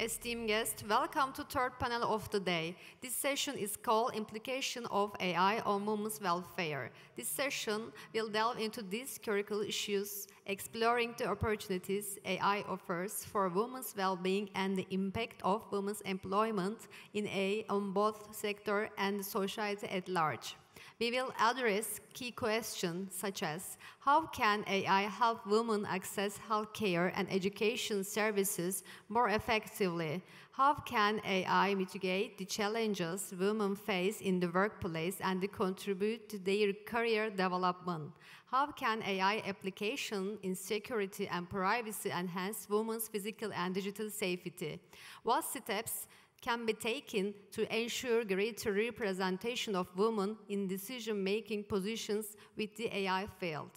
Esteemed guests, welcome to third panel of the day. This session is called Implication of AI on Women's Welfare. This session will delve into these critical issues, exploring the opportunities AI offers for women's well-being and the impact of women's employment in AI on both sector and society at large. We will address key questions such as how can AI help women access healthcare and education services more effectively? How can AI mitigate the challenges women face in the workplace and contribute to their career development? How can AI application in security and privacy enhance women's physical and digital safety? What steps can be taken to ensure greater representation of women in decision-making positions with the AI field?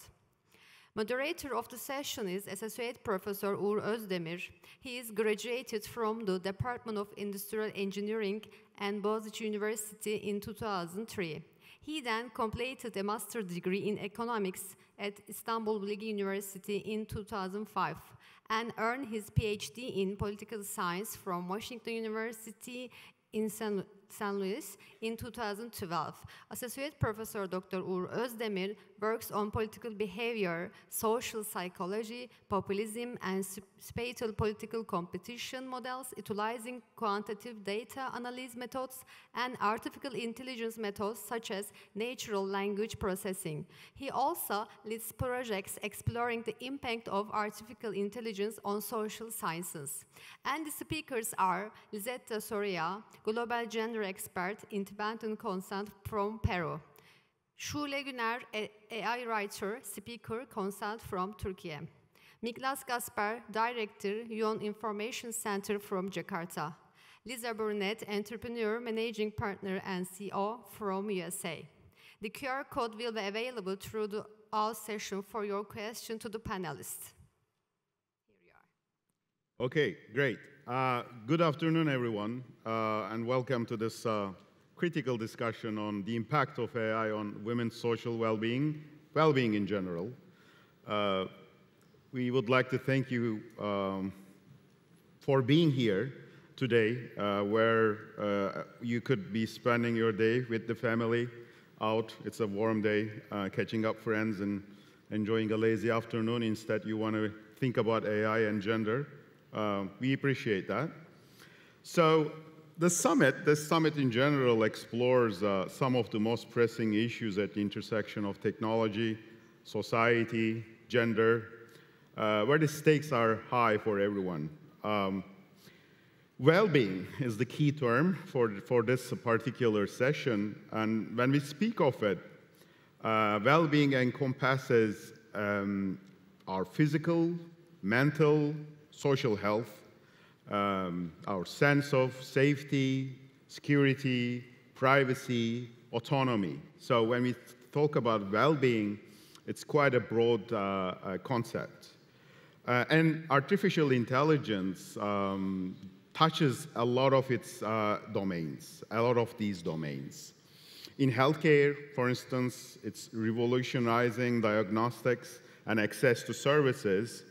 Moderator of the session is Associate Professor Uğur Özdemir. He is graduated from the Department of Industrial Engineering and Boğaziçi University in 2003. He then completed a master's degree in economics at Istanbul Bilgi University in 2005 and earned his PhD in political science from Washington University in St. Louis in 2012. Associate Professor Dr. Uğur Özdemir works on political behavior, social psychology, populism, and spatial political competition models, utilizing quantitative data analysis methods and artificial intelligence methods such as natural language processing. He also leads projects exploring the impact of artificial intelligence on social sciences. And the speakers are Lizetta Soria, global gender expert, independent consultant from Peru. Şule Güner, AI writer, speaker, consultant from Turkey. Miklas Gasper, director, Yon Information Center from Jakarta. Lisa Burnett, entrepreneur, managing partner, and CEO from USA. The QR code will be available through the all session for your question to the panelists. Here you are. Okay, great. Good afternoon, everyone, and welcome to this critical discussion on the impact of AI on women's social well-being in general. We would like to thank you for being here today, where you could be spending your day with the family out. It's a warm day, catching up friends and enjoying a lazy afternoon. Instead, you want to think about AI and gender. We appreciate that. So this summit in general explores some of the most pressing issues at the intersection of technology, society, gender, where the stakes are high for everyone. Well-being is the key term for this particular session, and when we speak of it, well-being encompasses our physical, mental, social health, our sense of safety, security, privacy, autonomy. So when we talk about well-being, it's quite a broad concept. And artificial intelligence touches a lot of its domains, a lot of these domains. In healthcare, for instance, it's revolutionizing diagnostics and access to services,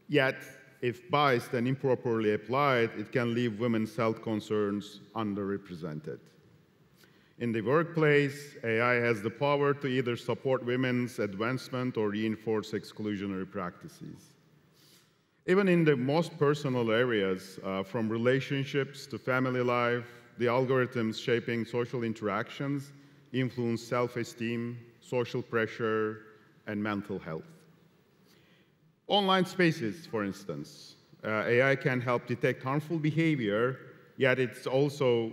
yet if biased and improperly applied, it can leave women's health concerns underrepresented. In the workplace, AI has the power to either support women's advancement or reinforce exclusionary practices. Even in the most personal areas, from relationships to family life, the algorithms shaping social interactions influence self-esteem, social pressure, and mental health. Online spaces, for instance, AI can help detect harmful behavior, yet it also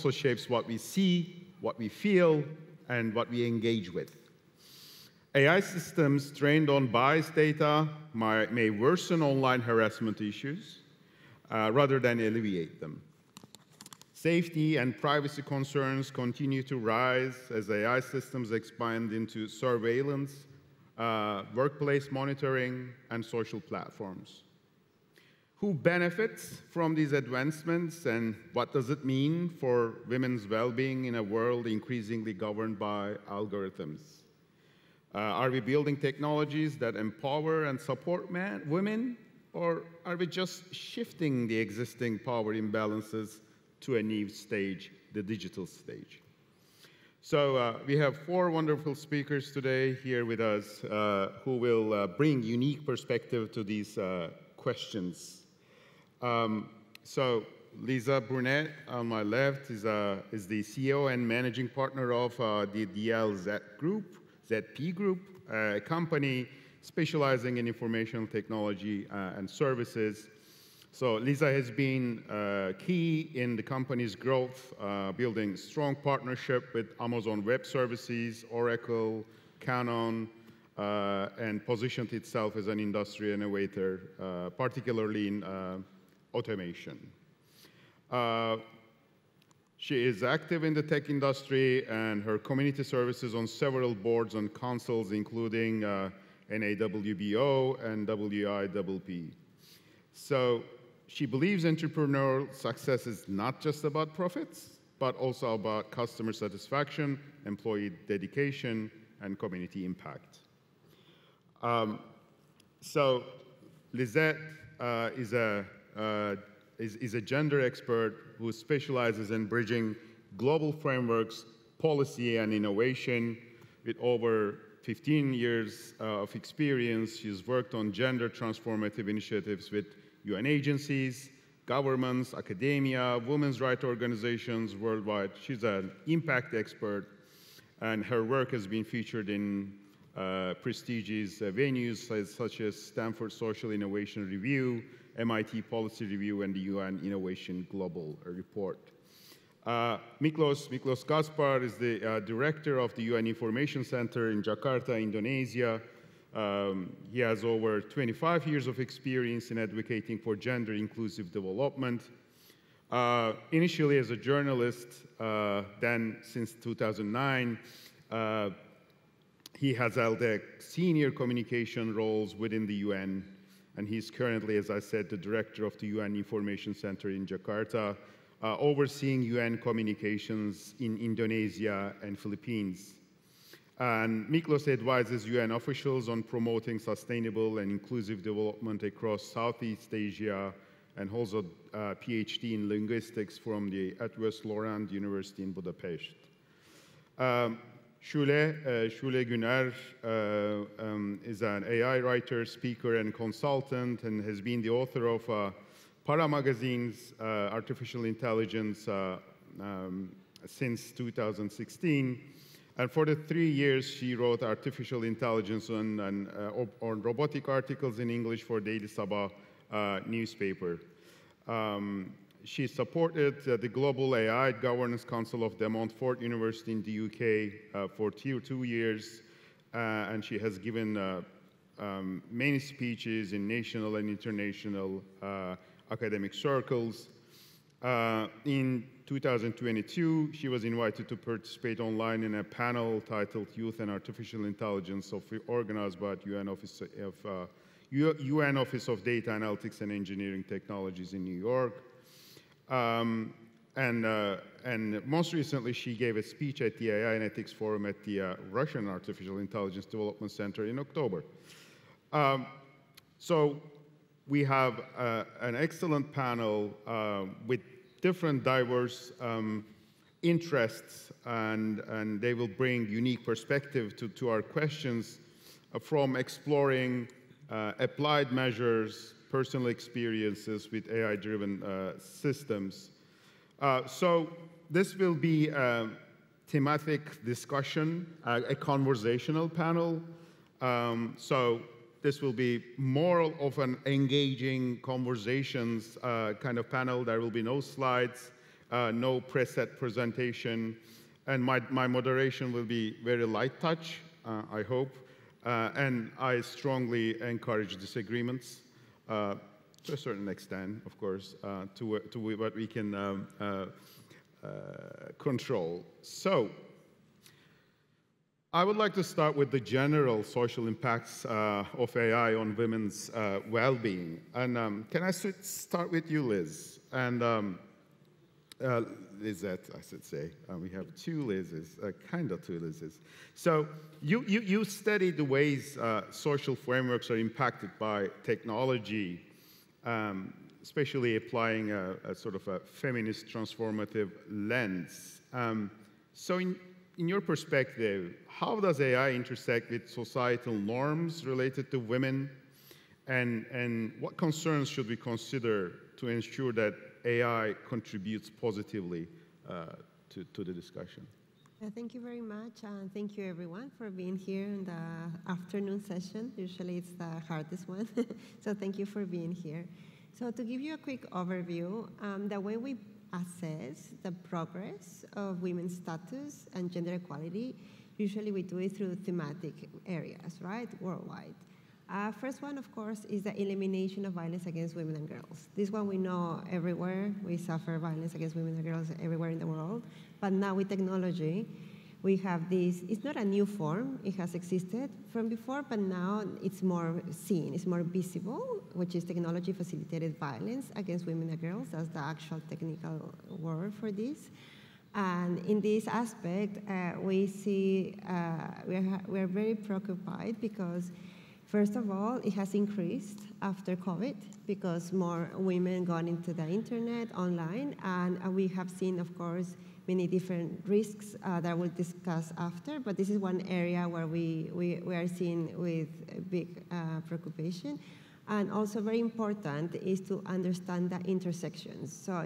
shapes what we see, what we feel, and what we engage with. AI systems trained on biased data may worsen online harassment issues rather than alleviate them. Safety and privacy concerns continue to rise as AI systems expand into surveillance, workplace monitoring, and social platforms. Who benefits from these advancements, and what does it mean for women's well-being in a world increasingly governed by algorithms? Are we building technologies that empower and support women, Or are we just shifting the existing power imbalances to a new stage, the digital stage? So we have 4 wonderful speakers today here with us who will bring unique perspective to these questions. So Lisa Brunet on my left is the CEO and managing partner of the DLZ Group, ZP Group, a company specializing in information technology and services. So Lisa has been key in the company's growth, building strong partnership with Amazon Web Services, Oracle, Canon, and positioned itself as an industry innovator, particularly in automation. She is active in the tech industry and her community services on several boards and councils, including NAWBO and WIPP. So she believes entrepreneurial success is not just about profits, but also about customer satisfaction, employee dedication, and community impact. So Lisette is a gender expert who specializes in bridging global frameworks, policy, and innovation. With over 15 years of experience, she's worked on gender transformative initiatives with UN agencies, governments, academia, women's rights organizations worldwide. She's an impact expert, and her work has been featured in prestigious venues such as Stanford Social Innovation Review, MIT Policy Review, and the UN Innovation Global Report. Miklos Gaspar is the director of the UN Information Center in Jakarta, Indonesia. He has over 25 years of experience in advocating for gender-inclusive development. Initially as a journalist, then since 2009, he has held senior communication roles within the UN, and he's currently, as I said, the director of the UN Information Center in Jakarta, overseeing UN communications in Indonesia and Philippines. And Miklos advises UN officials on promoting sustainable and inclusive development across Southeast Asia, and holds a PhD in linguistics from the Edwest Lorand University in Budapest. Şule Güner is an AI writer, speaker, and consultant, and has been the author of Para Magazine's Artificial Intelligence since 2016. And for the 3 years, she wrote artificial intelligence on robotic articles in English for Daily Sabah newspaper. She supported the Global AI Governance Council of De Montfort University in the UK for 2 years, and she has given many speeches in national and international academic circles. In 2022, she was invited to participate online in a panel titled Youth and Artificial Intelligence, organized by the UN Office of Data Analytics and Engineering Technologies in New York. And most recently, she gave a speech at the AI and Ethics Forum at the Russian Artificial Intelligence Development Center in October. So we have an excellent panel with different diverse interests, and they will bring unique perspective to our questions, from exploring applied measures, personal experiences with AI-driven systems. So this will be a thematic discussion, a conversational panel. So this will be more of an engaging conversations kind of panel. There will be no slides, no preset presentation, and my moderation will be very light touch, I hope. And I strongly encourage disagreements to a certain extent, of course, to what we can control. So I would like to start with the general social impacts of AI on women's well-being. And can I start with you, Liz? And Lizette, I should say. We have 2 Liz's, kind of 2 Liz's. So you study the ways social frameworks are impacted by technology. especially applying a sort of a feminist transformative lens. So in your perspective, how does AI intersect with societal norms related to women? And what concerns should we consider to ensure that AI contributes positively to the discussion? Thank you very much, and thank you everyone for being here in the afternoon session. Usually it's the hardest one, so thank you for being here. So to give you a quick overview, the way we assess the progress of women's status and gender equality, usually we do it through thematic areas, right, worldwide. First one, of course, is the elimination of violence against women and girls. This one we know everywhere. We suffer violence against women and girls everywhere in the world. But now with technology, we have this, it's not a new form, it has existed from before, but now it's more seen, it's more visible, which is technology-facilitated violence against women and girls. That's the actual technical word for this. And in this aspect, we see, we're very preoccupied because first of all, it has increased after COVID because more women gone into the internet, online, and we have seen, of course, many different risks that we'll discuss after, but this is one area where we are seeing with big preoccupation. And also very important is to understand the intersections. So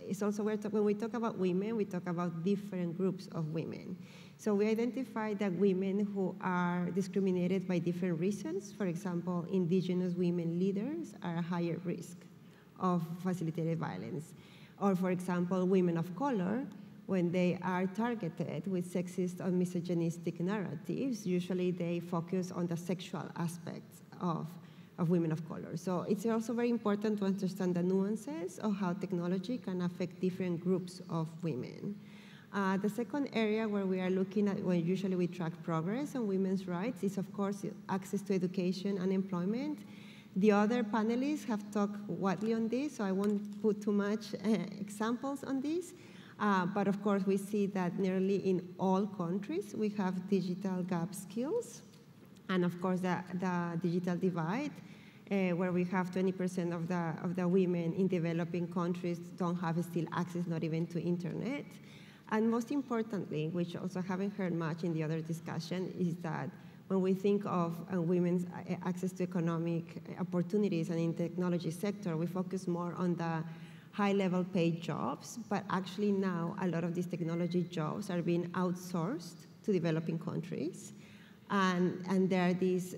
it's also when we talk about women, we talk about different groups of women. So we identify that women who are discriminated by different reasons, for example, indigenous women leaders are a higher risk of facilitated violence. Or for example, women of color, when they are targeted with sexist or misogynistic narratives, usually they focus on the sexual aspects of women of color. So it's also very important to understand the nuances of how technology can affect different groups of women. The second area where we are looking at, when usually we track progress on women's rights, is of course access to education and employment. The other panelists have talked widely on this, so I won't put too much examples on this. But of course, we see that nearly in all countries, we have digital gap skills. And of course, the digital divide, where we have 20% of the women in developing countries don't have still access, not even to internet. And most importantly, which also haven't heard much in the other discussion, is that when we think of women's access to economic opportunities and in the technology sector, we focus more on the high-level paid jobs, but actually now a lot of these technology jobs are being outsourced to developing countries. And there are these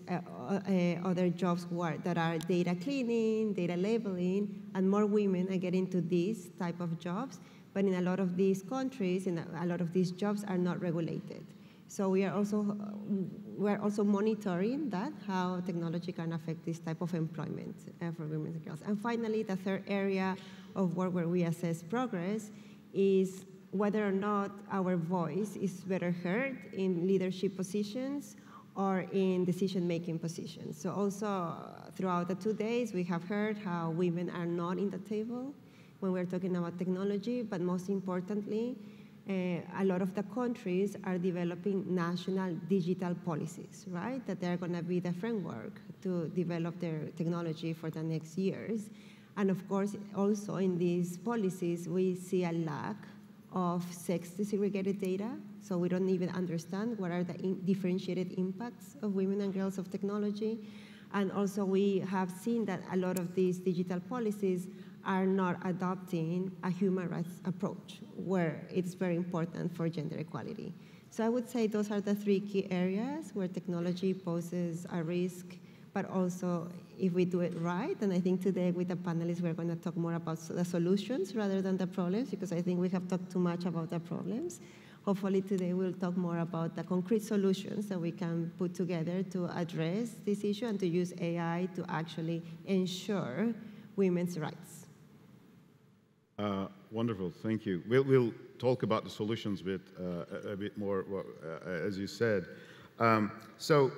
other jobs that are data cleaning, data labeling, and more women are getting into these type of jobs. But in a lot of these countries, a lot of these jobs are not regulated. So we are also monitoring that, how technology can affect this type of employment for women and girls. And finally, the third area of work where we assess progress is whether or not our voice is better heard in leadership positions or in decision-making positions. So also throughout the 2 days, we have heard how women are not in the table when we're talking about technology, but most importantly, a lot of the countries are developing national digital policies, right? That they're gonna be the framework to develop their technology for the next years. And of course, also in these policies, we see a lack of sex-segregated data, so we don't even understand what are the differentiated impacts of women and girls of technology. And also we have seen that a lot of these digital policies are not adopting a human rights approach, where it's very important for gender equality. So I would say those are the three key areas where technology poses a risk, but also if we do it right, and I think today with the panelists we're going to talk more about the solutions rather than the problems, because I think we have talked too much about the problems. Hopefully today we'll talk more about the concrete solutions that we can put together to address this issue and to use AI to actually ensure women's rights. Wonderful, thank you. We'll talk about the solutions a bit more, as you said. So,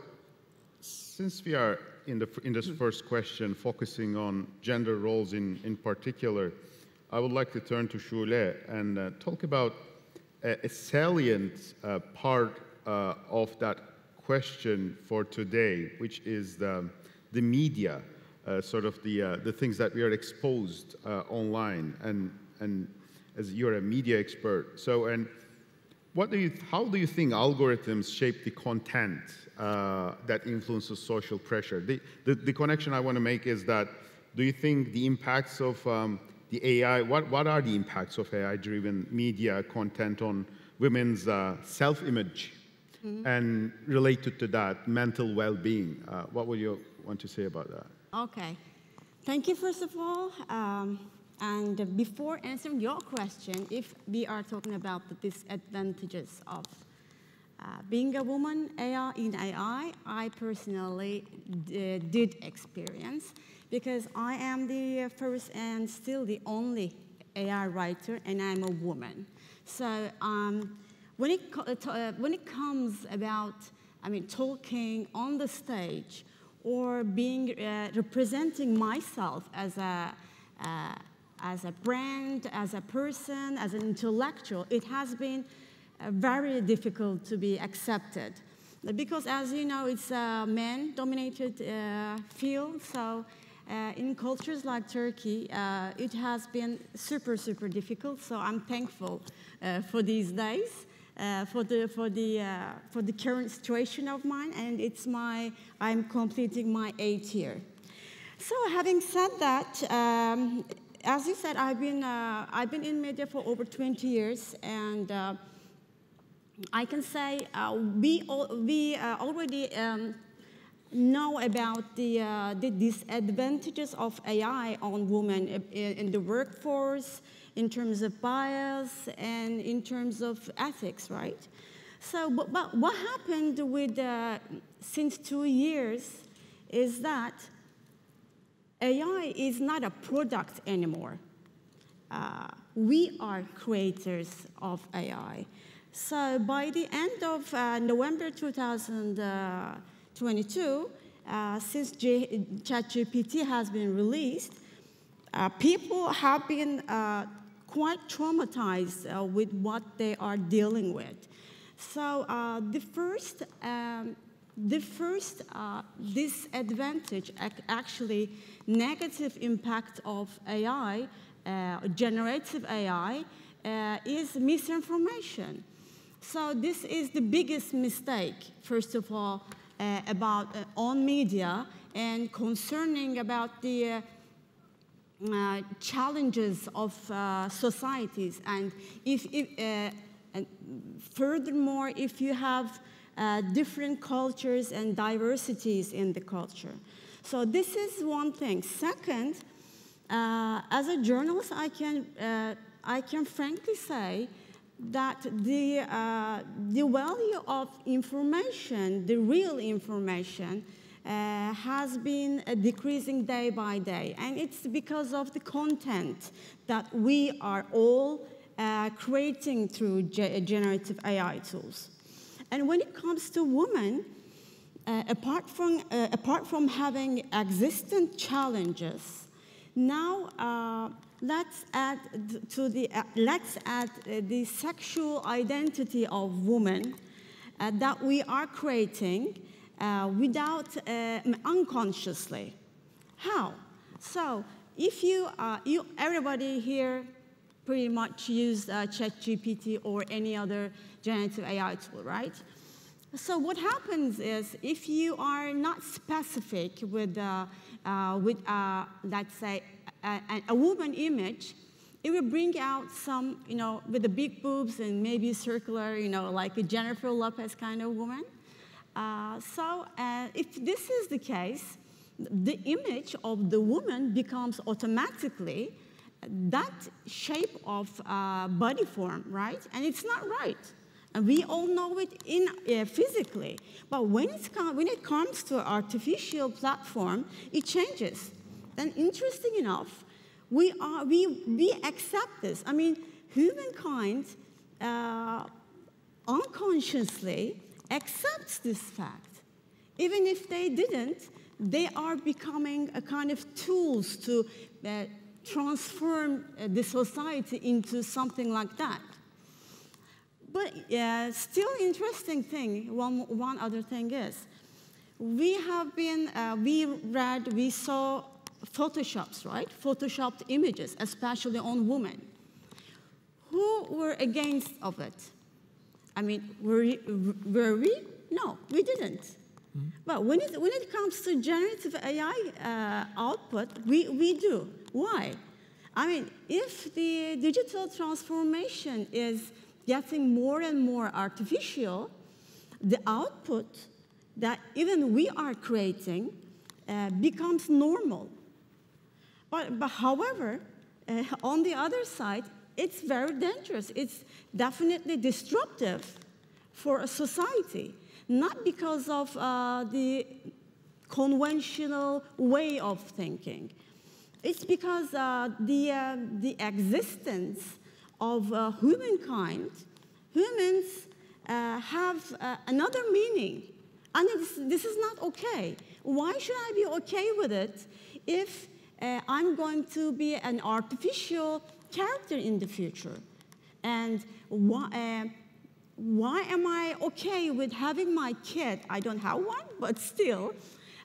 since we are in this first question focusing on gender roles in particular, I would like to turn to Shule and talk about a salient part of that question for today, which is the media sort of the things that we are exposed online, and as you're a media expert. So, and how do you think algorithms shape the content that influences social pressure? The connection I want to make is that, do you think the impacts of the AI, what are the impacts of AI-driven media content on women's self-image, and related to that, mental well-being? What would you want to say about that? Okay. Thank you, first of all. And before answering your question, if we are talking about the disadvantages of being a woman in AI, I personally did experience, because I am the first and still the only AI writer, and I'm a woman. So when it comes about, talking on the stage or being representing myself as a brand, as a person, as an intellectual, it has been very difficult to be accepted. Because, as you know, it's a man-dominated field, so in cultures like Turkey, it has been super, super difficult. So I'm thankful for these days, for the current situation of mine, and I'm completing my 8th year. So, having said that, as you said, I've been in media for over 20 years, and I can say we already know about the disadvantages of AI on women in the workforce, in terms of bias, and in terms of ethics, right? So, but what happened with since 2 years is that AI is not a product anymore. We are creators of AI. So by the end of November 2022, since ChatGPT has been released, people have been quite traumatized with what they are dealing with. So the first disadvantage, actually negative impact of AI, generative AI, is misinformation. So this is the biggest mistake, first of all, about on media, and concerning about the challenges of societies. And and furthermore, if you have different cultures and diversities in the culture. So this is one thing. Second, as a journalist, I can frankly say that the value of information, the real information, has been decreasing day by day. And it's because of the content that we are all creating through generative AI tools. And when it comes to women, apart from having existent challenges, now let's add the sexual identity of women that we are creating without unconsciously. How? So if everybody here pretty much use ChatGPT or any other generative AI tool, right? So what happens is, if you are not specific with let's say, a woman image, it will bring out some, with the big boobs and maybe circular, like a Jennifer Lopez kind of woman. So if this is the case, the image of the woman becomes automatically that shape of body form, right? And it's not right. And we all know it physically. But when it comes to artificial platform, it changes. And interesting enough, we accept this. I mean, humankind unconsciously accepts this fact. Even if they didn't, they are becoming a kind of tools to transform the society into something like that. But still interesting thing, one other thing is, we saw Photoshops, right? Photoshopped images, especially on women. Who were against of it? I mean, were we? No, we didn't. Mm-hmm. But when it comes to generative AI output, we do. Why? I mean, if the digital transformation is getting more and more artificial, the output that even we are creating becomes normal. But however, on the other side, it's very dangerous. It's definitely disruptive for a society, not because of the conventional way of thinking. It's because the existence of humankind, humans have another meaning. And this is not okay. Why should I be okay with it if I'm going to be an artificial character in the future? And why am I okay with having my kid, I don't have one, but still,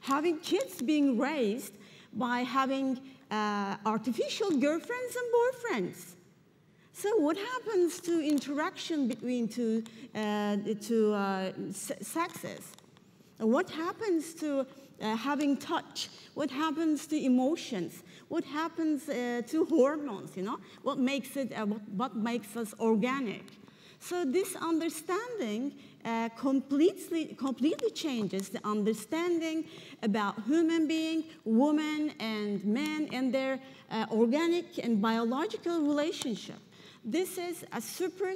having kids being raised by having artificial girlfriends and boyfriends? So what happens to interaction between two sexes? What happens to having touch? What happens to emotions? What happens to hormones? You know, what makes us organic? So this understanding completely changes the understanding about human being, women and men, and their organic and biological relationship. This is a super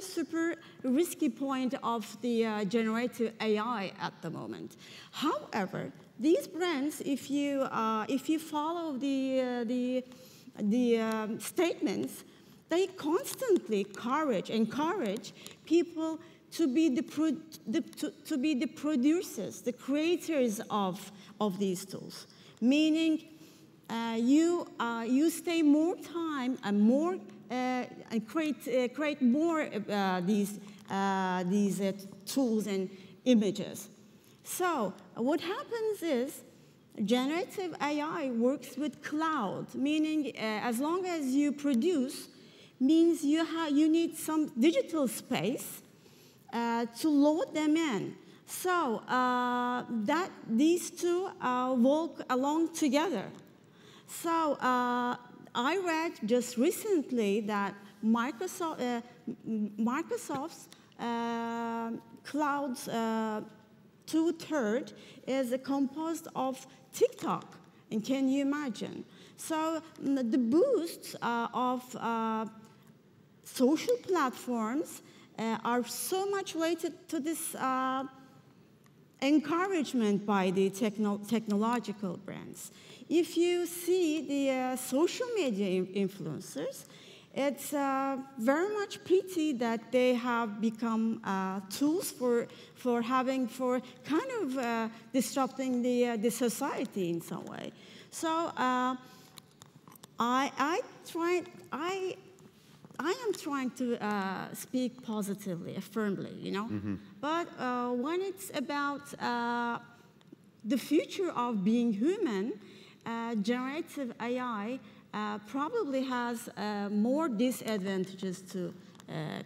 risky point of the generative AI at the moment. However, these brands, if you follow the statements, they constantly encourage people to be the producers, the creators of these tools. Meaning, you stay more time and more and create more these tools and images. So what happens is generative AI works with cloud, meaning as long as you produce, means you need some digital space to load them in. So that these two walk along together. So I read just recently that Microsoft's cloud's 2/3 is composed of TikTok. And can you imagine? So the boosts of social platforms are so much related to this encouragement by the technological brands. If you see the social media influencers, it's very much pity that they have become tools for kind of disrupting the society in some way. So I am trying to speak positively, firmly, you know. Mm-hmm. But when it's about the future of being human, generative AI probably has more disadvantages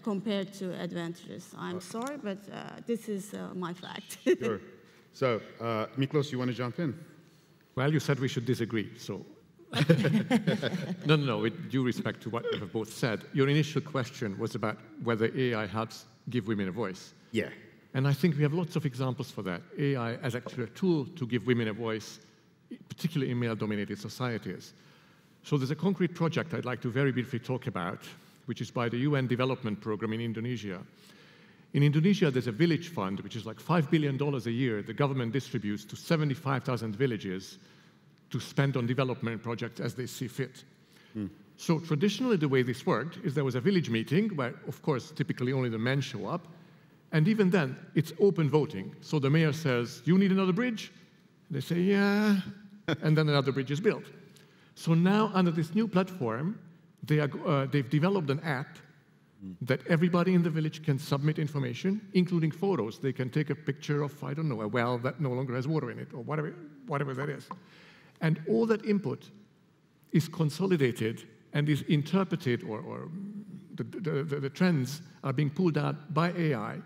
compared to advantages. I'm sorry, but this is my fact. Sure. So, Miklos, you want to jump in? Well, you said we should disagree, so. No, with due respect to what you've both said, your initial question was about whether AI helps give women a voice. Yeah. And I think we have lots of examples for that. AI as actually a tool to give women a voice, particularly in male-dominated societies. So there's a concrete project I'd like to very briefly talk about, which is by the UN Development Program in Indonesia. In Indonesia, there's a village fund, which is like $5 billion a year the government distributes to 75,000 villages to spend on development projects as they see fit. Mm. So traditionally, the way this worked is there was a village meeting where, of course, typically only the men show up. And even then, it's open voting. So the mayor says, you need another bridge? They say, yeah. And then another bridge is built. So now, under this new platform, they've developed an app that everybody in the village can submit information, including photos. They can take a picture of, I don't know, a well that no longer has water in it, or whatever that is. And all that input is consolidated and is interpreted, or the trends are being pulled out by AI,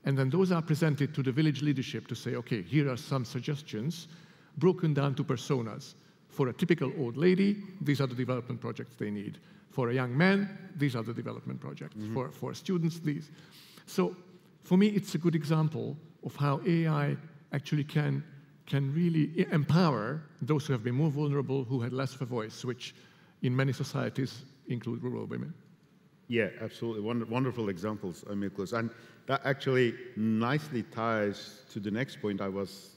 and then those are presented to the village leadership to say, okay, here are some suggestions broken down to personas. For a typical old lady, these are the development projects they need. For a young man, these are the development projects. Mm-hmm. For students, these. So for me, it's a good example of how AI actually can really empower those who have been more vulnerable, who had less of a voice, which in many societies include rural women. Yeah, absolutely. Wonderful examples, Miklos. And that actually nicely ties to the next point I was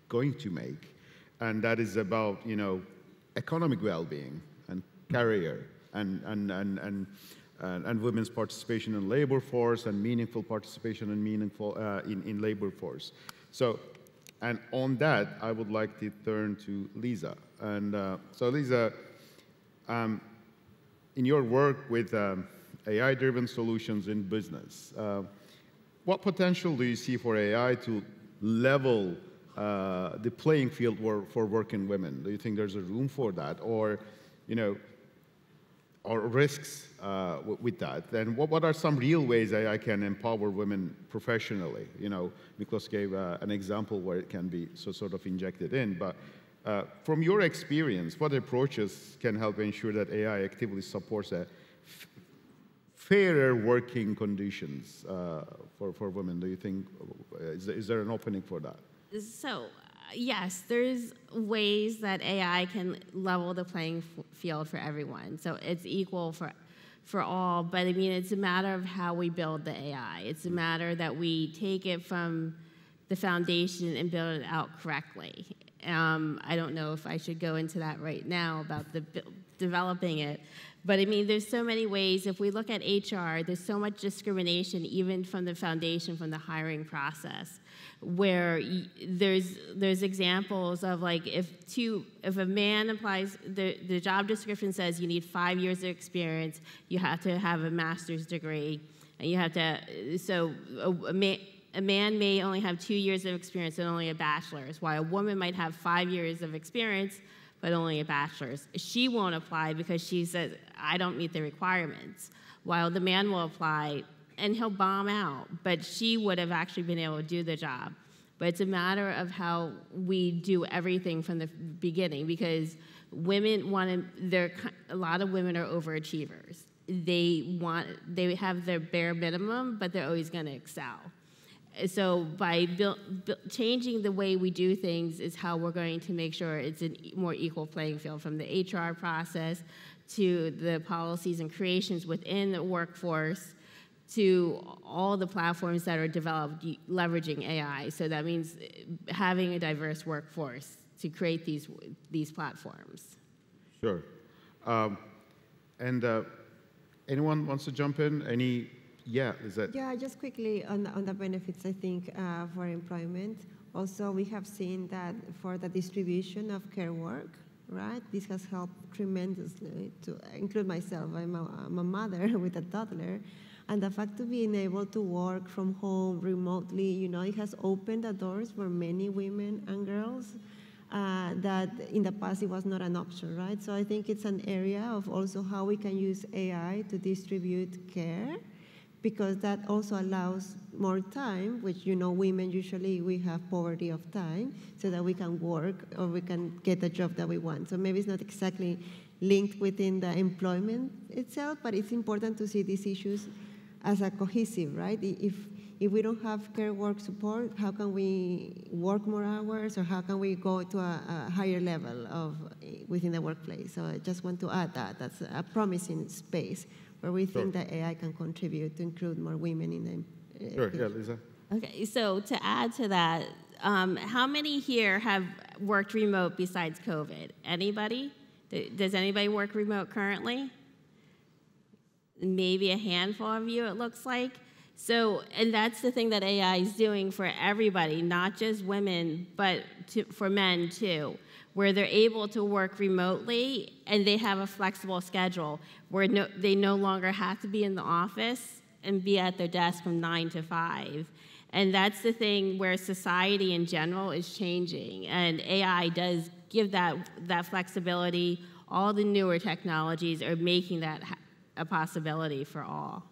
going to make, and that is about, economic well-being and career and women's participation in labor force and meaningful participation in labor force. So, and on that, I would like to turn to Lisa. And so, Lisa, in your work with AI-driven solutions in business, what potential do you see for AI to level the playing field for working women? Do you think there's a room for that, or, or risks with that? Then what are some real ways AI can empower women professionally? Miklos gave an example where it can be sort of injected in, but from your experience, what approaches can help ensure that AI actively supports fairer working conditions for women? Do you think, is there an opening for that? So, yes, there's ways that AI can level the playing field for everyone. So it's equal for all, but I mean, it's a matter of how we build the AI. It's a matter that we take it from the foundation and build it out correctly. I don't know if I should go into that right now about developing it, but I mean, there's so many ways. If we look at HR, there's so much discrimination, even from the foundation, from the hiring process, where there's examples of, like, if a man applies, the job description says you need 5 years of experience, you have to have a master's degree, and you have to, so a man may only have 2 years of experience and only a bachelor's, while a woman might have 5 years of experience but only a bachelor's. She won't apply because she says, I don't meet the requirements, while the man will apply and he'll bomb out, but she would have actually been able to do the job. But it's a matter of how we do everything from the beginning, because women a lot of women are overachievers. They have their bare minimum, but they're always going to excel. So by changing the way we do things is how we're going to make sure it's a more equal playing field, from the HR process to the policies and creations within the workforce to all the platforms that are developed leveraging AI. So that means having a diverse workforce to create these platforms. Sure. Anyone wants to jump in? Yeah, is that? Yeah, just quickly on the benefits, I think, for employment. Also, we have seen that for the distribution of care work, right? This has helped tremendously, to include myself. I'm a mother with a toddler. And the fact of being able to work from home remotely, it has opened the doors for many women and girls that in the past it was not an option, right? So I think it's an area of also how we can use AI to distribute care, because that also allows more time, which, women usually, we have poverty of time, so that we can work or we can get the job that we want. So maybe it's not exactly linked within the employment itself, but it's important to see these issues as a cohesive, right? If we don't have care work support, how can we work more hours, or how can we go to a higher level within the workplace? So I just want to add that. That's a promising space where we think that AI can contribute to include more women in the Sure, yeah, Lisa. Okay, so to add to that, how many here have worked remote besides COVID? Anybody? Does anybody work remote currently? Maybe a handful of you, it looks like. So, and that's the thing that AI is doing for everybody, not just women, but for men too, where they're able to work remotely and they have a flexible schedule where they no longer have to be in the office and be at their desk from 9 to 5. And that's the thing where society in general is changing, and AI does give that flexibility. all the newer technologies are making that a possibility for all.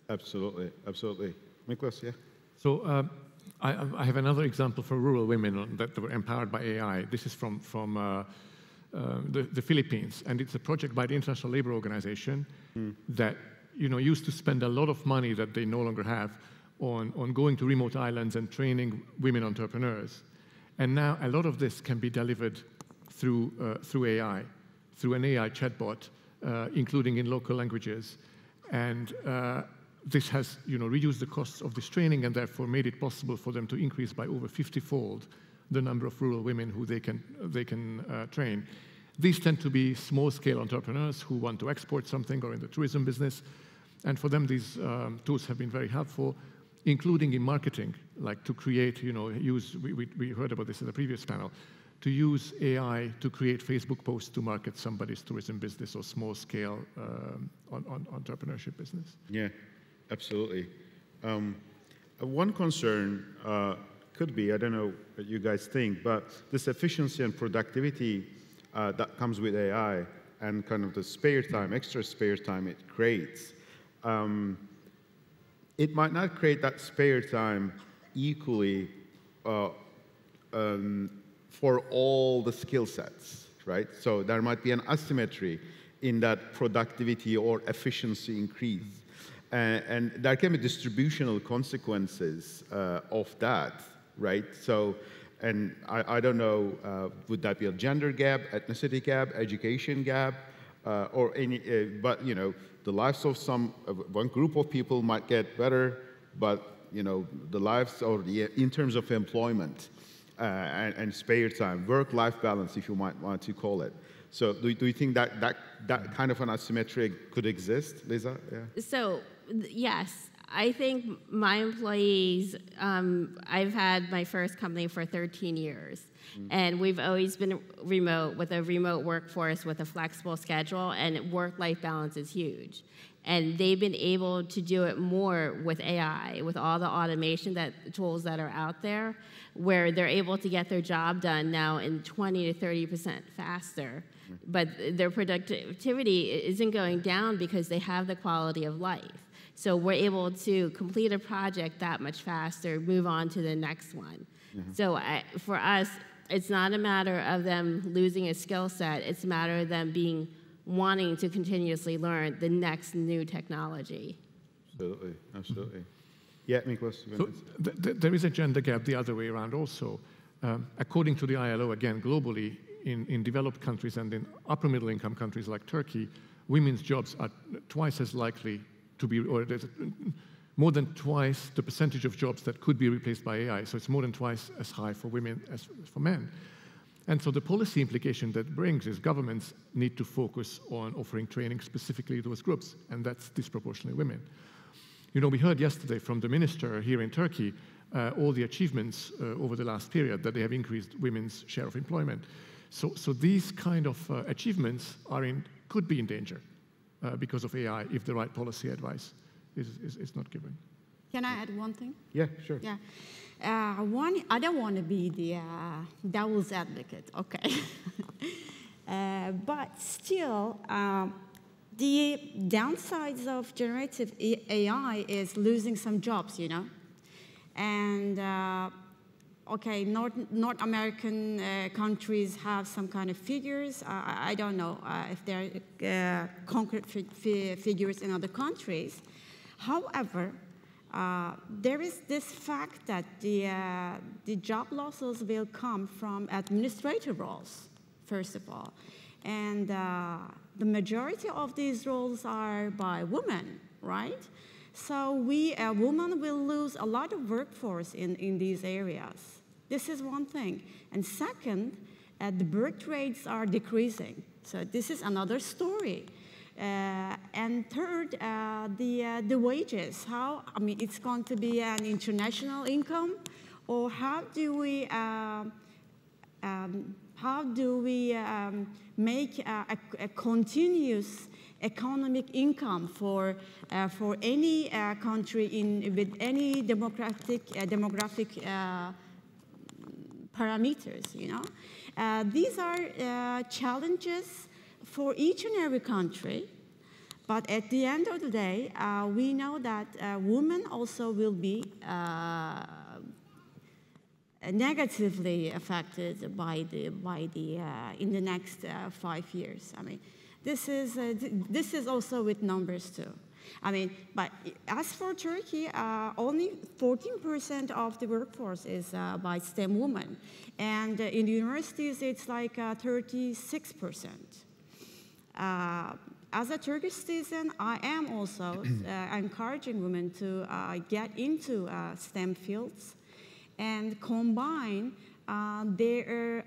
Absolutely, absolutely. Nicholas, yeah? So I have another example for rural women that were empowered by AI. This is from the Philippines, and it's a project by the International Labour Organization that used to spend a lot of money that they no longer have on going to remote islands and training women entrepreneurs. And now a lot of this can be delivered through AI, through an AI chatbot, including in local languages. And this has reduced the costs of this training and therefore made it possible for them to increase by over 50-fold the number of rural women who they can train. These tend to be small-scale entrepreneurs who want to export something or in the tourism business. And for them, these tools have been very helpful, including in marketing, like to create, we heard about this in the previous panel, to use AI to create Facebook posts to market somebody's tourism business or small-scale entrepreneurship business. Yeah, absolutely. One concern could be, I don't know what you guys think, but this efficiency and productivity that comes with AI and kind of the spare time, extra spare time it creates, it might not create that spare time equally for all the skill sets, right? So there might be an asymmetry in that productivity or efficiency increase. And there can be distributional consequences of that, right? So, and I don't know, would that be a gender gap, ethnicity gap, education gap, or any, but the lives of one group of people might get better, but the lives or in terms of employment and spare time, work-life balance, if you might want to call it. So do you think that kind of an asymmetry could exist, Lisa? Yeah. So yes, I think my employees, I've had my first company for 13 years. And we've always been remote with a remote workforce with a flexible schedule, and work-life balance is huge. And they've been able to do it more with AI, with all the automation tools that are out there, where they're able to get their job done now in 20 to 30% faster. But their productivity isn't going down because they have the quality of life. So we're able to complete a project that much faster, move on to the next one. So for us, it's not a matter of them losing a skill set. It's a matter of them wanting to continuously learn the next new technology. Absolutely, absolutely. Yeah, Nicholas. So there is a gender gap the other way around also. According to the ILO, again, globally, in developed countries and in upper middle income countries like Turkey, women's jobs are twice as likely to be, or there's more than twice the percentage of jobs that could be replaced by AI. So it's more than twice as high for women as for men. And so the policy implication that brings is governments need to focus on offering training specifically to those groups, and that's disproportionately women. We heard yesterday from the minister here in Turkey all the achievements over the last period that they have increased women's share of employment. So these kind of achievements could be in danger because of AI if the right policy advice is not given. Can I add one thing? Yeah, sure. Yeah. I don't want to be the devil's advocate, okay? But still, the downsides of generative AI is losing some jobs, And, okay, North American countries have some kind of figures. I don't know if there are concrete figures in other countries. However, there is this fact that the job losses will come from administrative roles, first of all. And the majority of these roles are by women, right? So women will lose a lot of workforce in these areas. This is one thing. And second, the birth rates are decreasing. So this is another story. And third, the wages. It's going to be an international income, or how do we make a continuous economic income for any country with any demographic parameters? These are challenges. for each and every country, but at the end of the day, we know that women also will be negatively affected by the in the next 5 years. I mean, this is also with numbers too. I mean, but as for Turkey, only 14% of the workforce is by STEM women, and in the universities it's like 36%. As a Turkish citizen, I am also encouraging women to get into STEM fields and combine their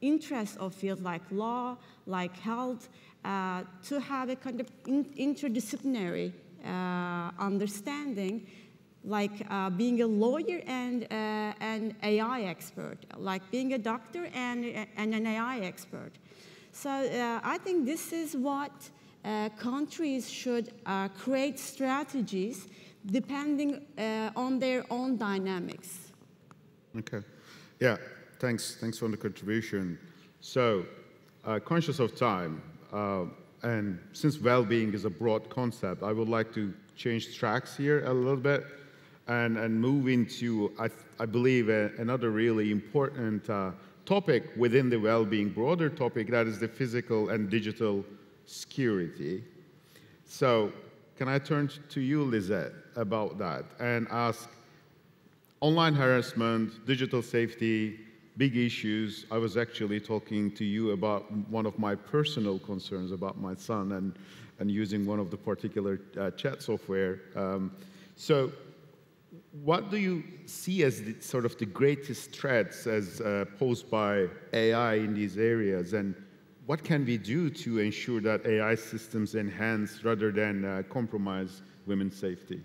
interests of fields like law, like health, to have a kind of interdisciplinary understanding, like being a lawyer and an AI expert, like being a doctor and an AI expert. So I think this is what countries should create strategies depending on their own dynamics. Okay. Yeah, thanks for the contribution. So, conscious of time, and since well-being is a broad concept, I would like to change tracks here a little bit and move into, I believe, another really important topic within the well-being broader topic, that is the physical and digital security. So, can I turn to you, Lizette, about that and ask, online harassment, digital safety, big issues. I was actually talking to you about one of my personal concerns about my son and using one of the particular chat software. So what do you see as the, sort of the greatest threats as posed by AI in these areas, and what can we do to ensure that AI systems enhance rather than compromise women's safety?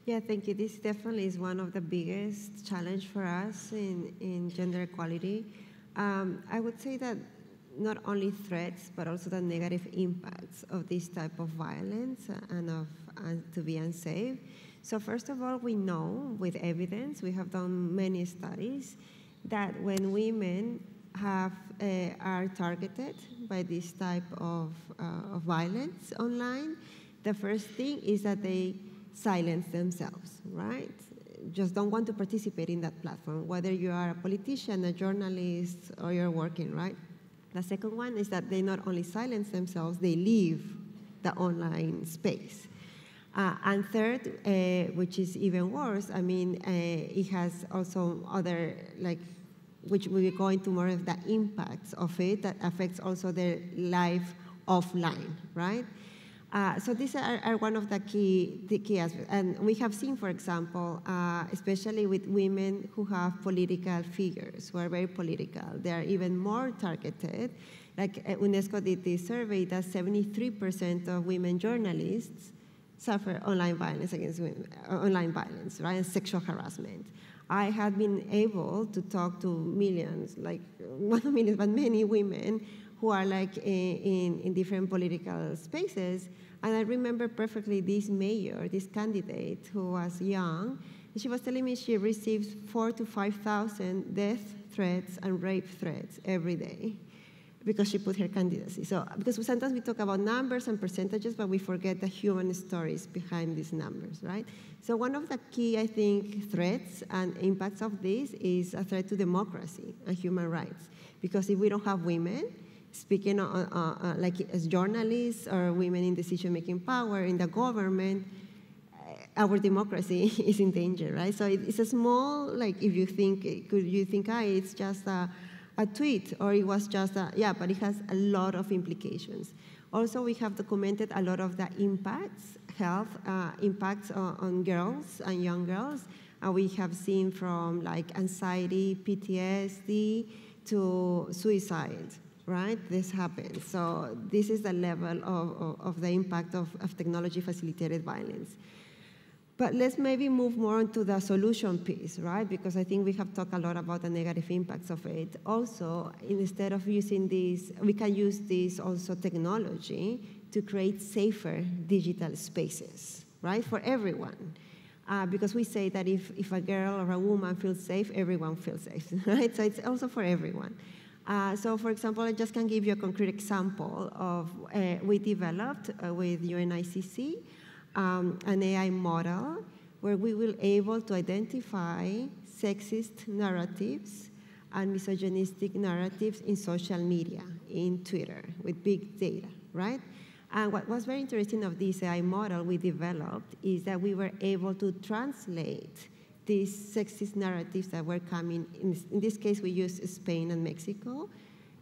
Yeah, thank you. This definitely is one of the biggest challenge for us in gender equality. I would say that not only threats, but also the negative impacts of this type of violence and to be unsafe. So first of all, we know with evidence, we have done many studies, that when women are targeted by this type of violence online, the first thing is that they silence themselves, right? Just don't want to participate in that platform, whether you are a politician, a journalist, or you're working, right? The second one is that they not only silence themselves, they leave the online space. And third, which is even worse, I mean, it has also other, like, which we will go into more of the impacts of it that affects also their life offline, right? So these are one of the key aspects. And we have seen, for example, especially with women who have political figures, who are very political, they are even more targeted. Like UNESCO did this survey that 73% of women journalists suffer online violence against women, online violence, right, and sexual harassment. I have been able to talk to millions, like not millions, but many women who are like in different political spaces. And I remember perfectly this mayor, this candidate who was young, she was telling me she receives 4,000 to 5,000 death threats and rape threats every day because she put her candidacy. So, because sometimes we talk about numbers and percentages, but we forget the human stories behind these numbers, right? So one of the key, I think, threats and impacts of this is a threat to democracy and human rights. Because if we don't have women speaking like as journalists or women in decision-making power in the government, our democracy is in danger, right? So it's a small, like if you think, could you think, it's just a tweet, or it was just yeah, but it has a lot of implications. Also, we have documented a lot of the impacts, health impacts on girls and young girls. We have seen from like anxiety, PTSD, to suicide, right? This happens. So this is the level of the impact of technology-facilitated violence. But let's maybe move more into the solution piece, right? Because I think we have talked a lot about the negative impacts of it. Also, instead of using this, we can use this also technology to create safer digital spaces, right? For everyone. Because we say that if a girl or a woman feels safe, everyone feels safe, right? So it's also for everyone. So, for example, I just can give you a concrete example of we developed with UNICC an AI model where we will able to identify sexist narratives and misogynistic narratives in social media, in Twitter, with big data, right? And what was very interesting of this AI model we developed is that we were able to translate these sexist narratives that were coming, in this case we used Spain and Mexico.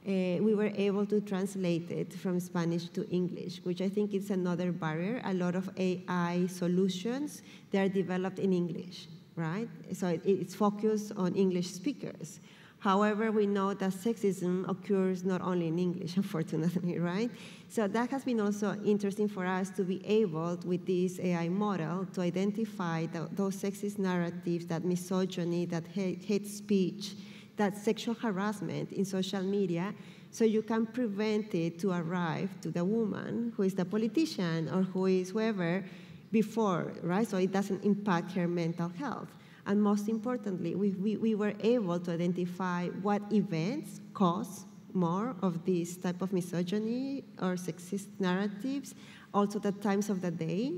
We were able to translate it from Spanish to English, which I think is another barrier. A lot of AI solutions, they are developed in English, right? So it's focused on English speakers. However, we know that sexism occurs not only in English, unfortunately, right? So that has been also interesting for us to be able, with this AI model, to identify those sexist narratives, that misogyny, that hate speech, that sexual harassment in social media, so you can prevent it to arrive to the woman who is the politician or who is whoever before, right? So it doesn't impact her mental health. And most importantly, we were able to identify what events cause more of this type of misogyny or sexist narratives, also the times of the day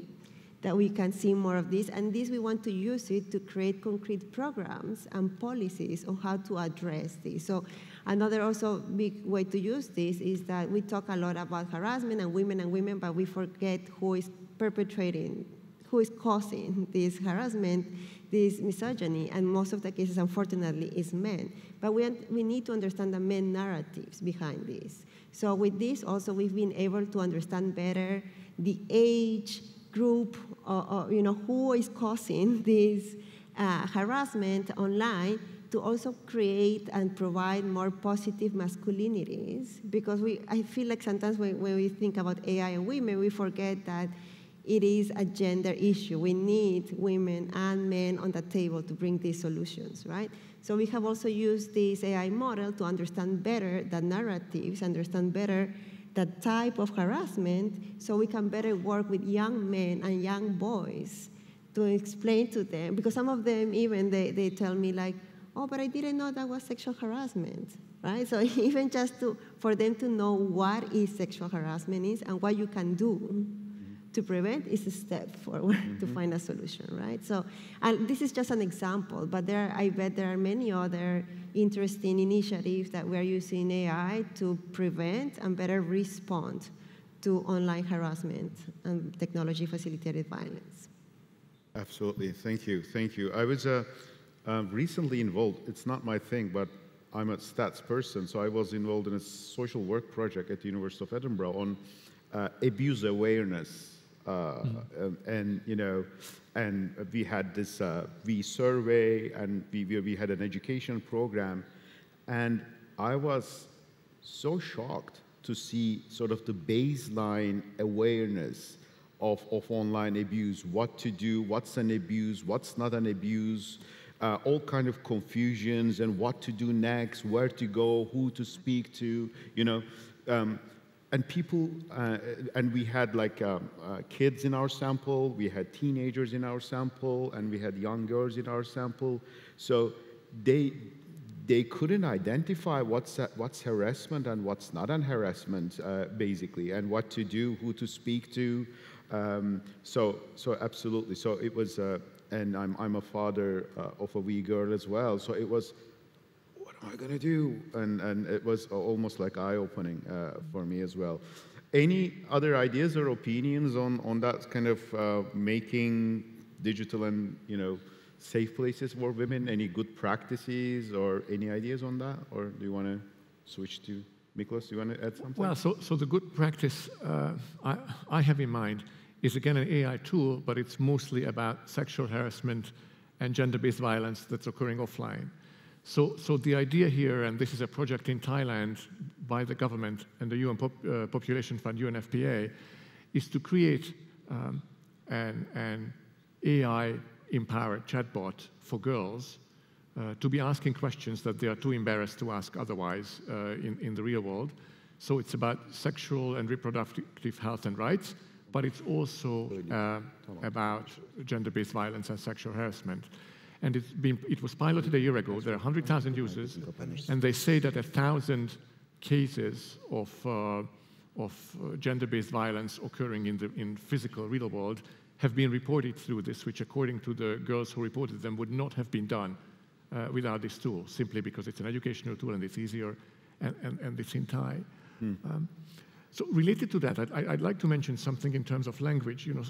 that we can see more of this. And this, we want to use it to create concrete programs and policies on how to address this. So another also big way to use this is that we talk a lot about harassment and women, but we forget who is perpetrating, who is causing this harassment, this misogyny, and most of the cases, unfortunately, is men. But we need to understand the men narratives behind this. So with this, also, we've been able to understand better the age group, who is causing this harassment online, to also create and provide more positive masculinities. Because I feel like sometimes when we think about AI and women, we forget that it is a gender issue. We need women and men on the table to bring these solutions, right? So we have also used this AI model to understand better the narratives, understand better the type of harassment, so we can better work with young men and young boys to explain to them, because some of them even, they tell me like, oh, but I didn't know that was sexual harassment, right? So even just for them to know what is sexual harassment is and what you can do to prevent is a step forward to find a solution, right? So, and this is just an example, but I bet there are many other interesting initiatives that we're using AI to prevent and better respond to online harassment and technology-facilitated violence. Absolutely, thank you. I was recently involved, it's not my thing, but I'm a stats person, so I was involved in a social work project at the University of Edinburgh on abuse awareness. And we had this survey, and we had an education program, and I was so shocked to see sort of the baseline awareness of online abuse, what to do, what's an abuse, what's not an abuse, all kind of confusions and what to do next, where to go, who to speak to, and people, and we had like kids in our sample, we had teenagers in our sample, and we had young girls in our sample. So they couldn't identify what's harassment and what's not an harassment, basically, and what to do, who to speak to. So absolutely. So it was, and I'm a father of a wee girl as well. So it was, what am I going to do? And it was almost like eye-opening for me as well. Any other ideas or opinions on that kind of making digital and safe places for women? Any good practices or any ideas on that? Or do you want to switch to Miklos? Do you want to add something? Well, so the good practice I have in mind is again an AI tool, but it's mostly about sexual harassment and gender-based violence that's occurring offline. So the idea here, and this is a project in Thailand by the government and the UN Population Fund, UNFPA, is to create an AI-empowered chatbot for girls to be asking questions that they are too embarrassed to ask otherwise in the real world. So it's about sexual and reproductive health and rights, but it's also about gender-based violence and sexual harassment. And it was piloted a year ago. There are 100,000 users, and they say that 1,000 cases of gender-based violence occurring in physical real world have been reported through this, which according to the girls who reported them would not have been done without this tool, simply because it's an educational tool and it's easier and it's in Thai. So related to that, I'd like to mention something in terms of language. You know,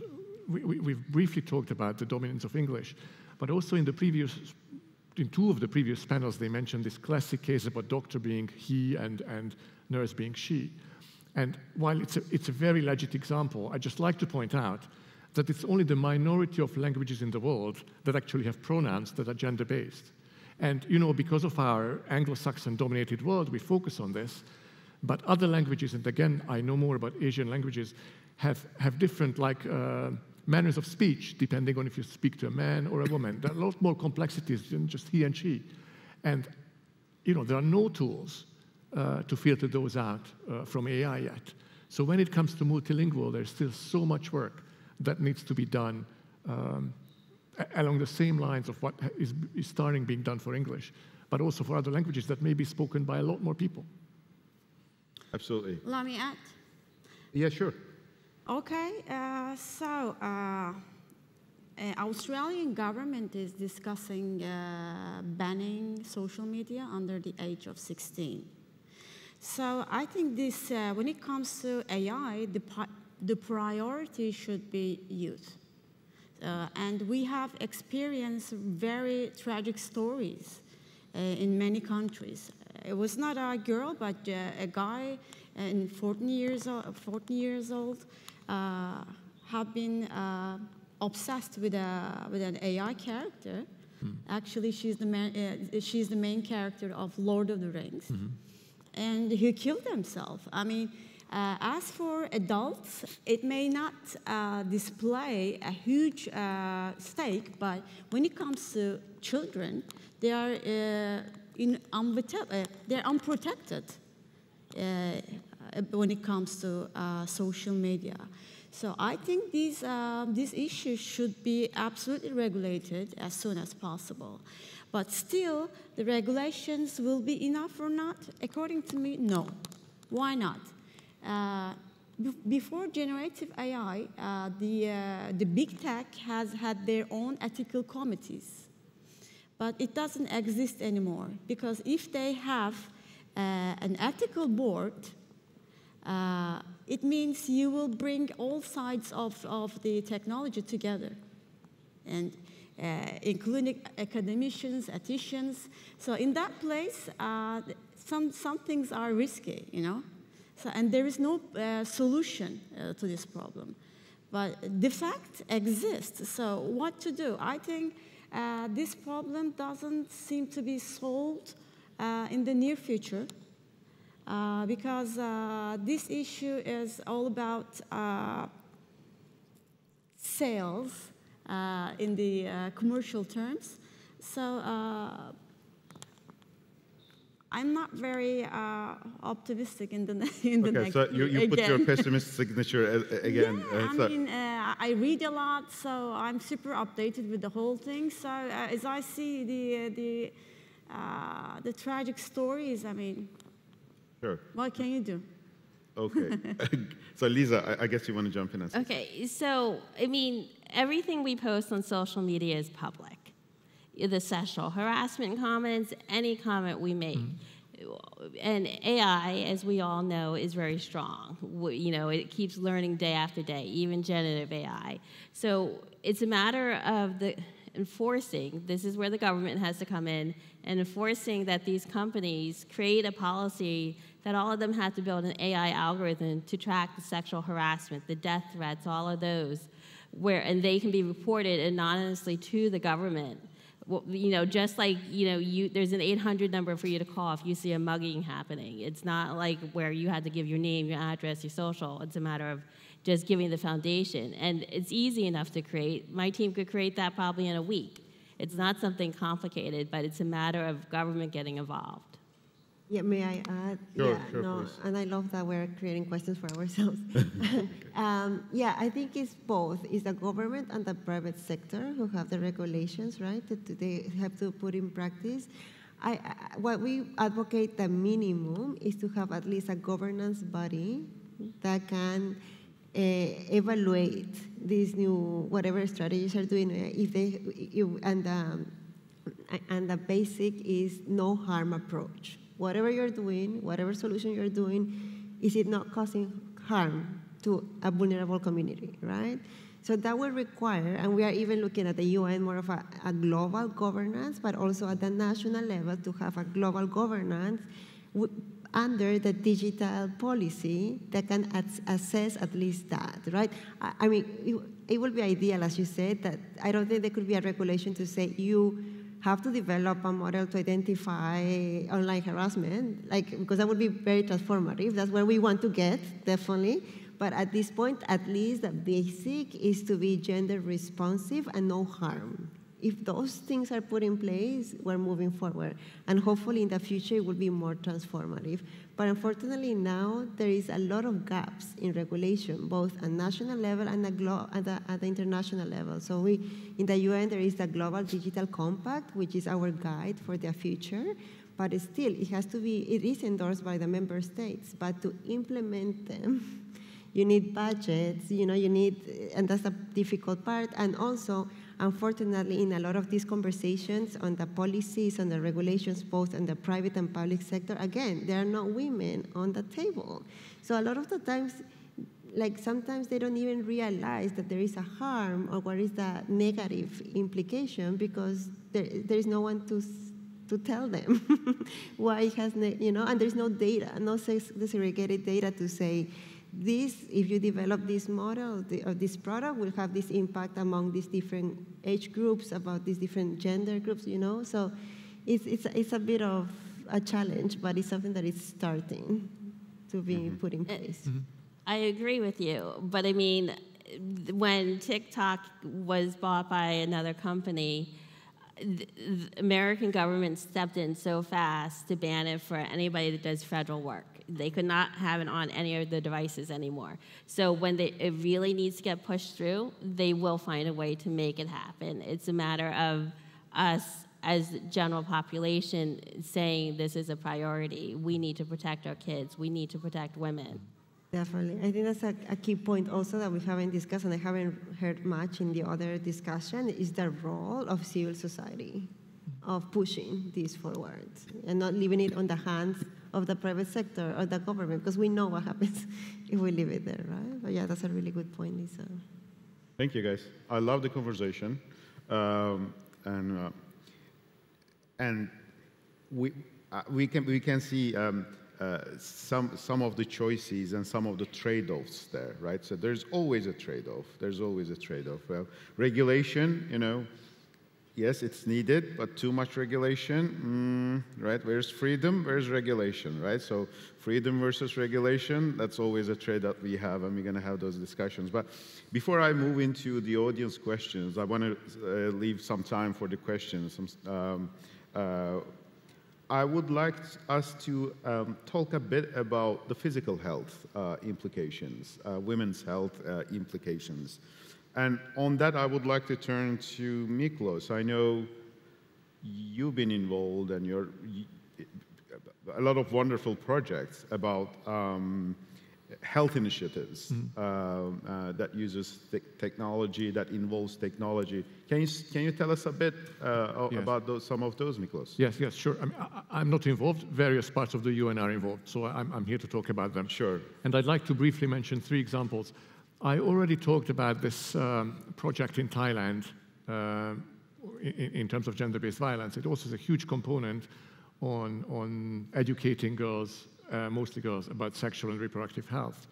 we've briefly talked about the dominance of English, but also in two of the previous panels, they mentioned this classic case about doctor being he and nurse being she. And while it's a very legit example, I'd just like to point out that it's only the minority of languages in the world that actually have pronouns that are gender-based. And you know, because of our Anglo-Saxon-dominated world, we focus on this, but other languages, and again, I know more about Asian languages, have different manners of speech, depending on if you speak to a man or a woman. There are a lot more complexities than just he and she. And you know, there are no tools to filter those out from AI yet. So when it comes to multilingual, there's still so much work that needs to be done along the same lines of what is starting being done for English, but also for other languages that may be spoken by a lot more people. Absolutely. Let me add. Yeah, sure. Okay, Australian government is discussing banning social media under the age of 16. So I think this, when it comes to AI, the priority should be youth. And we have experienced very tragic stories in many countries. It was not a girl, but a guy in 14 years old have been obsessed with an AI character. Actually, she's the main character of Lord of the Rings. And he killed himself. I mean, as for adults, it may not display a huge stake, but when it comes to children, they are they're unprotected when it comes to social media. So I think these issues should be absolutely regulated as soon as possible. But still, the regulations will be enough or not? According to me, no. Why not? Before generative AI, the big tech has had their own ethical committees. But it doesn't exist anymore, because if they have an ethical board, it means you will bring all sides of the technology together, and including academicians, ethicians. So in that place, some things are risky, you know. So, and there is no solution to this problem. But the fact exists, so what to do? I think this problem doesn't seem to be solved in the near future, because this issue is all about sales in the commercial terms. So I'm not very optimistic in the next. Okay, so you put your pessimist signature again. Yeah, I mean, I read a lot, so I'm super updated with the whole thing. So as I see the tragic stories, I mean, sure. What can you do? Okay. So Lisa, I guess you want to jump in. Okay, so I mean, everything we post on social media is public. The sexual harassment comments, any comment we make. And AI, as we all know, is very strong. You know, it keeps learning day after day, even generative AI. So it's a matter of enforcing, this is where the government has to come in, and enforcing that these companies create a policy that all of them have to build an AI algorithm to track the sexual harassment, the death threats, all of those, and they can be reported anonymously to the government. Well, you know, just like, you know, there's an 800 number for you to call if you see a mugging happening. It's not like where you had to give your name, your address, your social. It's a matter of just giving the foundation. And it's easy enough to create. My team could create that probably in a week. It's not something complicated, but it's a matter of government getting involved. Yeah, may I add? Sure, Yeah, sure, no, please. and I love that we're creating questions for ourselves. Yeah, I think it's both. It's the government and the private sector who have the regulations, right, that they have to put in practice. What we advocate, the minimum, is to have at least a governance body that can evaluate these new, whatever strategies are doing, and the basic is no harm approach. Whatever you're doing, whatever solution you're doing, is it not causing harm to a vulnerable community, right? So that will require, and we are even looking at the UN more of a global governance, but also at the national level to have a global governance under the digital policy that can assess at least that, right? I mean, it would be ideal, as you said, that I don't think there could be a regulation to say you have to develop a model to identify online harassment, because that would be very transformative. That's where we want to get, definitely. But at this point, at least the basic is to be gender responsive and no harm. If those things are put in place, we're moving forward. And hopefully in the future, it will be more transformative. But unfortunately now, there is a lot of gaps in regulation, both at national level and at the international level. So in the UN, there is the Global Digital Compact, which is our guide for the future. But still, it is endorsed by the member states. But to implement them, you need budgets, and that's the difficult part. And also, unfortunately, in a lot of these conversations on the policies, on the regulations, both in the private and public sector, again, there are no women on the table. So a lot of the times, sometimes they don't even realize that there is a harm or what is the negative implication because there is no one to tell them why it has, and there's no data, no segregated data to say, if you develop this model or this product, will have this impact among these different age groups, about these different gender groups, So it's a bit of a challenge, but it's something that is starting to be put in place. I agree with you, but I mean, when TikTok was bought by another company, the American government stepped in so fast to ban it for anybody that does federal work. They could not have it on any of the devices anymore. So when it really needs to get pushed through, they will find a way to make it happen. It's a matter of us as general population saying this is a priority. We need to protect our kids. We need to protect women. Definitely. I think that's a key point also that we haven't discussed and I haven't heard much in the other discussion is the role of civil society of pushing this forward and not leaving it on the hands of the private sector or the government, because we know what happens if we leave it there, right? But yeah, that's a really good point, Lisa. Thank you, guys. I love the conversation. And we can see some of the choices and some of the trade-offs there, right? So there's always a trade-off. There's always a trade-off. Well, regulation, yes, it's needed, but too much regulation, right? Where's freedom? Where's regulation, right? So freedom versus regulation, that's always a trade that we have, and we're going to have those discussions. But before I move into the audience questions, I want to leave some time for the questions. I would like us to talk a bit about the physical health implications, women's health implications. And on that, I would like to turn to Miklos. I know you've been involved and a lot of wonderful projects about health initiatives that uses technology, that involves technology. Can you tell us a bit about some of those, Miklos? Yes, sure. I'm not involved. Various parts of the UN are involved, so I'm here to talk about them. Sure. And I'd like to briefly mention 3 examples. I already talked about this project in Thailand in terms of gender-based violence. It also has a huge component on educating girls, mostly girls, about sexual and reproductive health.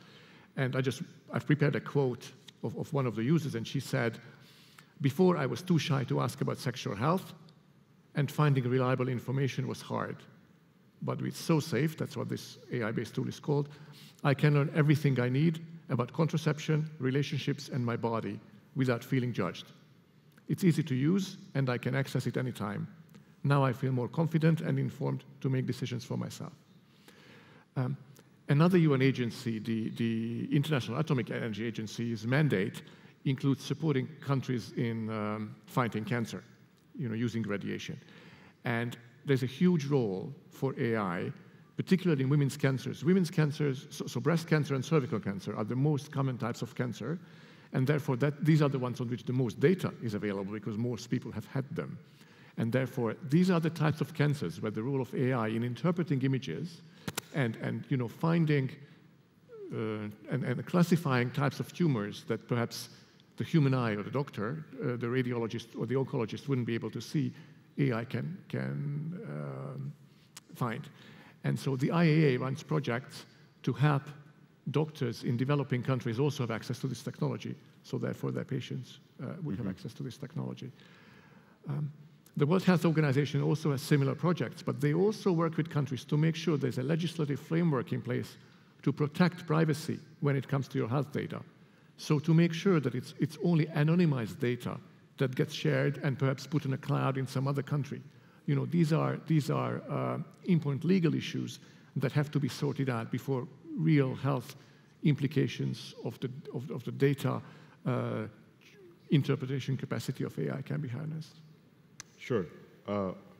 And I've prepared a quote of one of the users, and she said, "Before I was too shy to ask about sexual health, and finding reliable information was hard. But it's so safe, that's what this AI-based tool is called, I can learn everything I need about contraception, relationships, and my body without feeling judged. It's easy to use, and I can access it anytime. Now I feel more confident and informed to make decisions for myself." Another UN agency, the International Atomic Energy Agency's mandate includes supporting countries in fighting cancer, using radiation. And there's a huge role for AI, particularly in women's cancers. Women's cancers, so breast cancer and cervical cancer are the most common types of cancer, and therefore these are the ones on which the most data is available because most people have had them. And therefore, these are the types of cancers where the role of AI in interpreting images and finding and classifying types of tumors that perhaps the human eye or the doctor, the radiologist or the oncologist wouldn't be able to see, AI can find. And so the IAA runs projects to help doctors in developing countries also have access to this technology, so therefore their patients would have access to this technology. The World Health Organization also has similar projects, but they also work with countries to make sure there's a legislative framework in place to protect privacy when it comes to your health data. So to make sure that it's only anonymized data that gets shared and perhaps put in a cloud in some other country. These are important legal issues that have to be sorted out before real health implications of the data interpretation capacity of AI can be harnessed. Sure.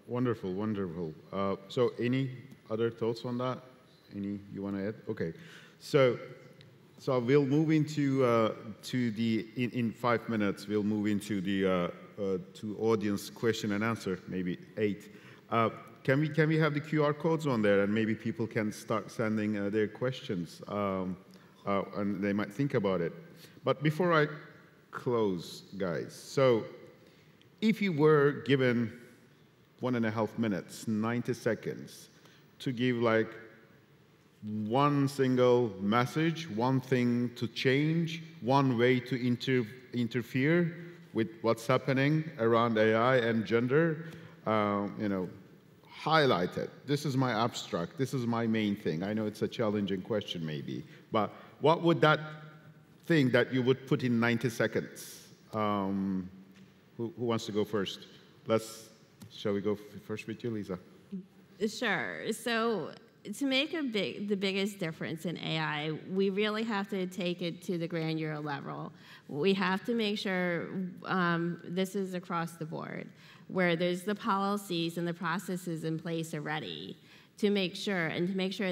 Wonderful, wonderful. So any other thoughts on that? Any you want to add? Okay. So we'll move into in 5 minutes, we'll move into the to audience question and answer, maybe 8. Can we have the QR codes on there, and maybe people can start sending their questions, and they might think about it. But before I close, guys, so if you were given 1.5 minutes, 90 seconds, to give like one single message, one thing to change, one way to interfere with what's happening around AI and gender, highlight it. This is my abstract. This is my main thing. I know it's a challenging question maybe, but what would that thing that you would put in 90 seconds? Who wants to go first? Shall we go first with you, Lisa? Sure. So to make the biggest difference in AI, we really have to take it to the granular level. We have to make sure this is across the board, where there's the policies and the processes in place already to make sure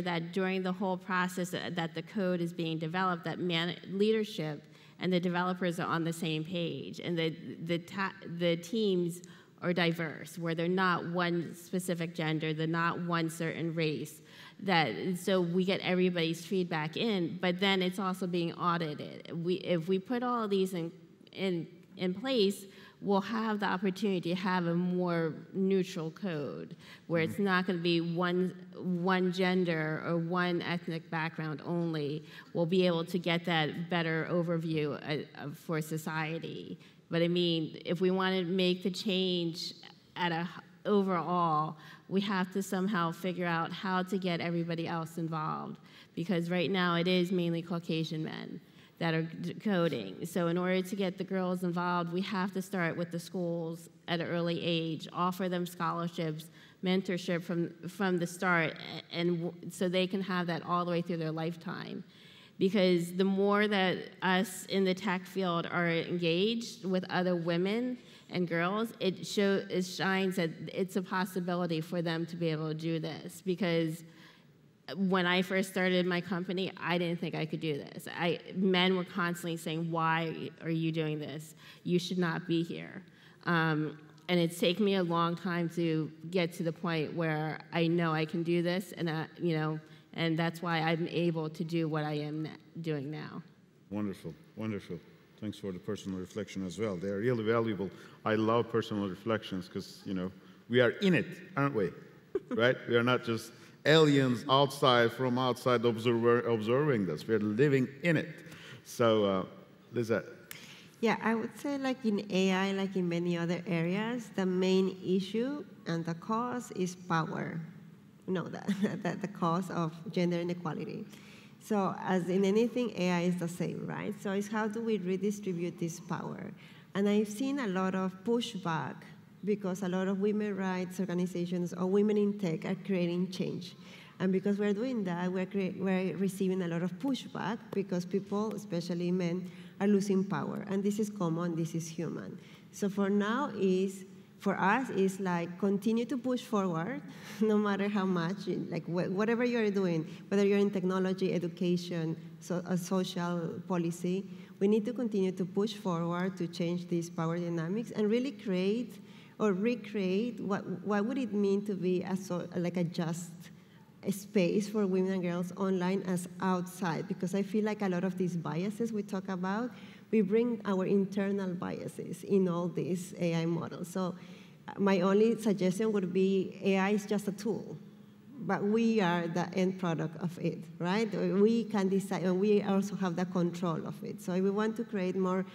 that during the whole process that the code is being developed, that leadership and the developers are on the same page, and the teams are diverse, where they're not one specific gender, they're not one certain race. So we get everybody's feedback in, but then it's also being audited. If we put all of these in place, we'll have the opportunity to have a more neutral code, where it's not going to be one gender or one ethnic background only. We'll be able to get that better overview for society. But I mean, if we want to make the change overall, we have to somehow figure out how to get everybody else involved, because right now it is mainly Caucasian men that are coding. So in order to get the girls involved, we have to start with the schools at an early age, offer them scholarships, mentorship from the start, and so they can have that all the way through their lifetime. Because the more that us in the tech field are engaged with other women and girls, it shines that it's a possibility for them to be able to do this. Because when I first started my company, I didn't think I could do this. Men were constantly saying, "Why are you doing this? You should not be here." And it's taken me a long time to get to the point where I know I can do this, and and that's why I'm able to do what I am doing now. Wonderful, wonderful. Thanks for the personal reflection as well. They're really valuable. I love personal reflections because, we are in it, aren't we? Right? We are not just aliens from outside observing this. We're living in it. So, Lisa. Yeah, I would say like in AI, like in many other areas, the main issue and the cause is power. The cause of gender inequality. So as in anything, AI is the same, right? So it's how do we redistribute this power? And I've seen a lot of pushback because a lot of women's rights organizations or women in tech are creating change. And because we're doing that, we're receiving a lot of pushback because people, especially men, are losing power. And this is common, this is human. So for now, for us, is like continue to push forward, no matter how much, like whatever you're doing, whether you're in technology, education, social policy, we need to continue to push forward to change these power dynamics and really create or recreate what would it mean to be like a just space for women and girls online as outside, because I feel like a lot of these biases we talk about, we bring our internal biases in all these AI models. So my only suggestion would be AI is just a tool, but we are the end product of it, right? We can decide, and we also have the control of it. So if we want to create more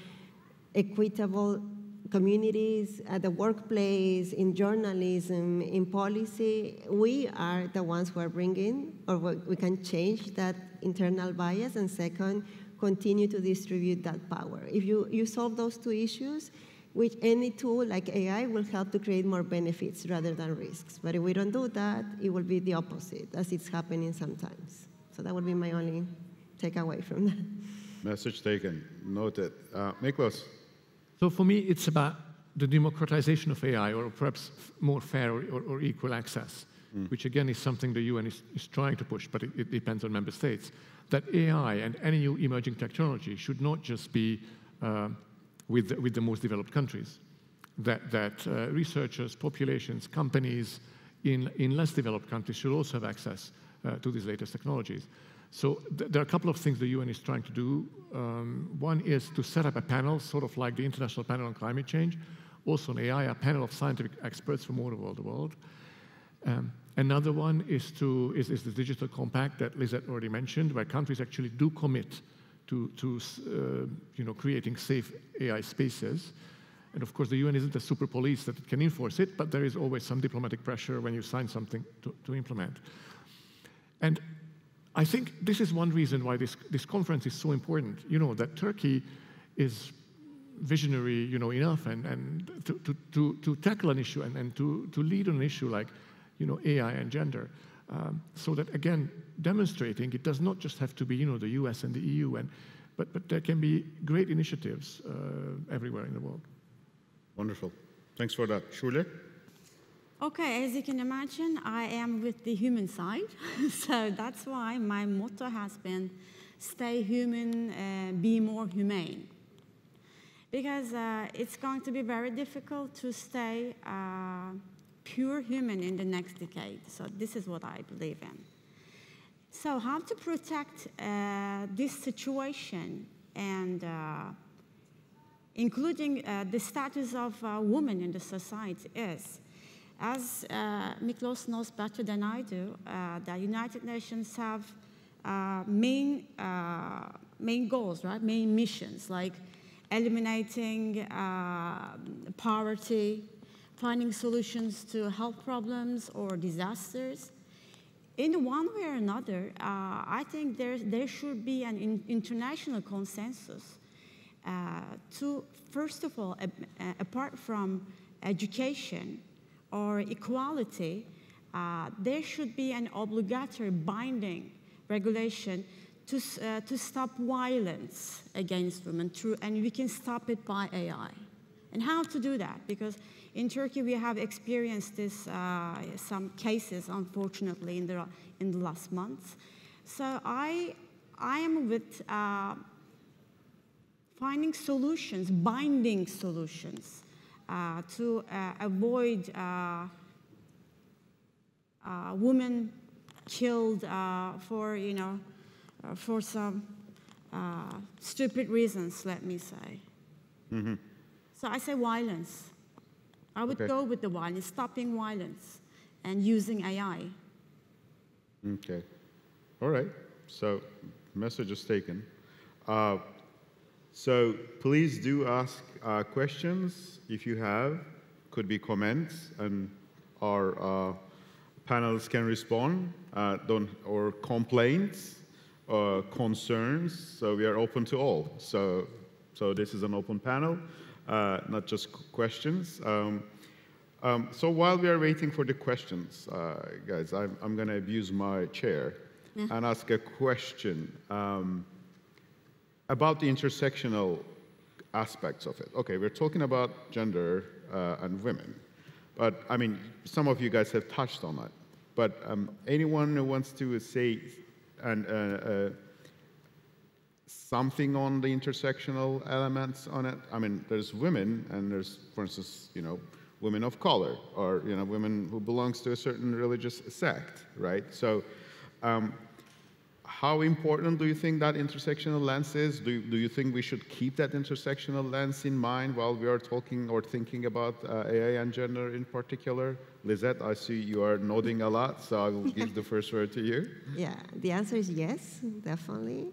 equitable communities at the workplace, in journalism, in policy, we are the ones who are bringing, or we can change that internal bias, and second, continue to distribute that power. If you solve those two issues, which any tool like AI will help to create more benefits rather than risks. But if we don't do that, it will be the opposite, as it's happening sometimes. So that would be my only takeaway from that. Message taken. Noted. Miklos. So for me, it's about the democratization of AI, or perhaps more fair or equal access, which again is something the UN is trying to push, but it depends on member states. That AI and any new emerging technology should not just be with the most developed countries. That researchers, populations, companies in less developed countries should also have access to these latest technologies. So there are a couple of things the UN is trying to do. One is to set up a panel, sort of like the International Panel on Climate Change, also on AI, a panel of scientific experts from all over the world. Another one is the Digital Compact that Lizette already mentioned, where countries actually do commit to creating safe AI spaces. And of course, the UN isn't a super police that can enforce it, but there is always some diplomatic pressure when you sign something to implement. And I think this is one reason why this conference is so important. That Turkey is visionary, enough and to tackle an issue and to lead on an issue like, AI and gender. So that, again, demonstrating it does not just have to be, the US and the EU, but there can be great initiatives everywhere in the world. Wonderful. Thanks for that. Shule? Okay, as you can imagine, I am with the human side. So that's why my motto has been, stay human, be more humane. Because it's going to be very difficult to stay pure human in the next decade. So this is what I believe in. So how to protect this situation, and including the status of women in the society, is, as Miklos knows better than I do, the United Nations have main goals, right? Main missions, like eliminating poverty, finding solutions to health problems or disasters. In one way or another, I think there should be an international consensus to, first of all, apart from education or equality, there should be an obligatory binding regulation to stop violence against women, and we can stop it by AI. And how to do that? Because in Turkey, we have experienced this, some cases, unfortunately, in the last months. So I am with finding solutions, binding solutions, to avoid women killed for some stupid reasons, let me say. Mm-hmm. So I say violence. I would go with the violence, stopping violence, and using AI. Okay. All right. So message is taken. So please do ask questions if you have. Could be comments, and our panelists can respond, or complaints, concerns. So we are open to all. So this is an open panel. Not just questions. So while we are waiting for the questions, guys, I'm going to abuse my chair and ask a question about the intersectional aspects of it. Okay, we're talking about gender and women, but I mean, some of you guys have touched on it. But anyone who wants to say something on the intersectional elements on it? I mean, there's women, and there's, for instance, women of color, or women who belongs to a certain religious sect, right? So, how important do you think that intersectional lens is? Do you think we should keep that intersectional lens in mind while we are talking or thinking about AI and gender in particular? Lisette, I see you are nodding a lot, so I will give the first word to you. Yeah, the answer is yes, definitely.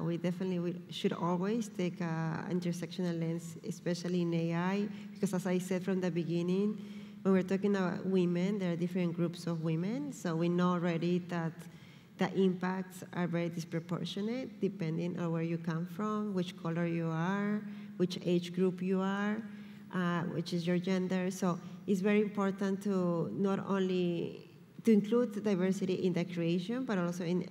We definitely should always take an intersectional lens, especially in AI, because as I said from the beginning, when we're talking about women, there are different groups of women, so we know already that the impacts are very disproportionate depending on where you come from, which color you are, which age group you are, which is your gender. So it's very important to not only to include diversity in the creation, but also in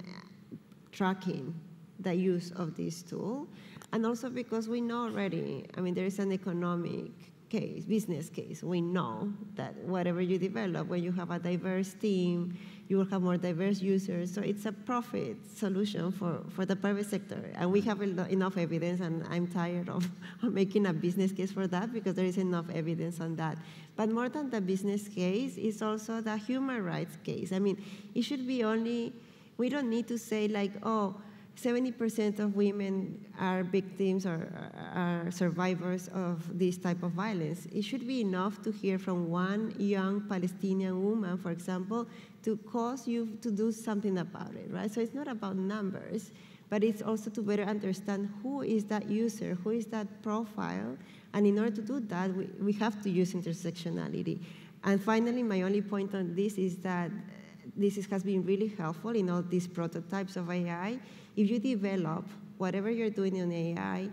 tracking the use of this tool. And also because we know already, I mean, there is an economic case, business case. We know that whatever you develop, when you have a diverse team, you will have more diverse users. So it's a profit solution for the private sector. And we have enough evidence, and I'm tired of making a business case for that because there is enough evidence on that. But more than the business case, it's also the human rights case. I mean, it should be only, we don't need to say like, oh, 70% of women are victims or are survivors of this type of violence. It should be enough to hear from one young Palestinian woman, for example, to cause you to do something about it, right? So it's not about numbers, but it's also to better understand who is that user, who is that profile, and in order to do that, we have to use intersectionality. And finally, my only point on this is that this has been really helpful in all these prototypes of AI. If you develop whatever you're doing in AI,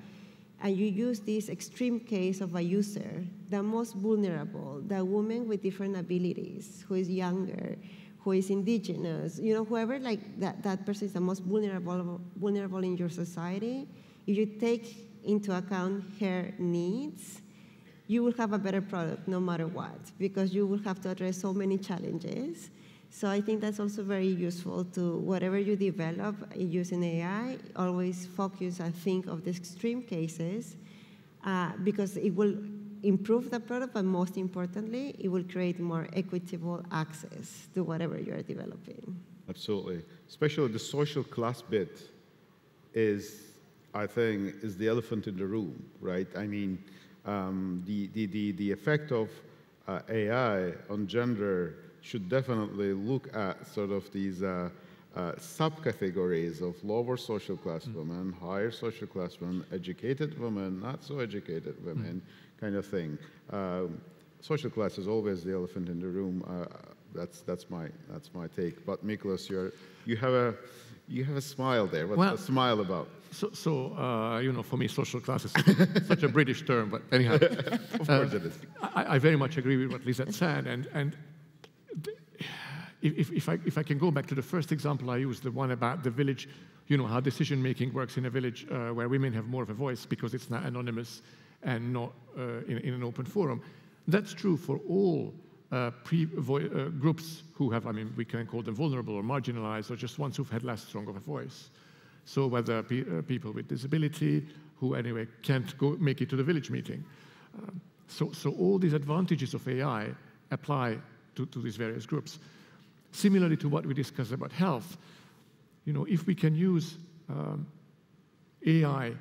and you use this extreme case of a user, the most vulnerable, the woman with different abilities, who is younger, who is indigenous, whoever like that person is the most vulnerable in your society, if you take into account her needs, you will have a better product no matter what, because you will have to address so many challenges. So I think that's also very useful to whatever you develop using AI, always focus and think of the extreme cases because it will improve the product, but most importantly, it will create more equitable access to whatever you are developing. Absolutely. Especially the social class bit is, I think, is the elephant in the room, right? I mean, the effect of AI on gender should definitely look at sort of these subcategories of lower social class women, higher social class women, educated women, not so educated women, kind of thing. Social class is always the elephant in the room. That's my take. But Miklos, you have a smile there. What's the smile about? So for me, social class is such a British term, but anyhow. Of course it is. I very much agree with what Lisette said, and if I can go back to the first example I used, the one about the village, how decision-making works in a village where women have more of a voice because it's not anonymous and not in an open forum. That's true for all groups who have, we can call them vulnerable or marginalized, or just ones who've had less strong of a voice. So whether people with disability who anyway can't make it to the village meeting. So all these advantages of AI apply to these various groups. Similarly to what we discussed about health, if we can use AI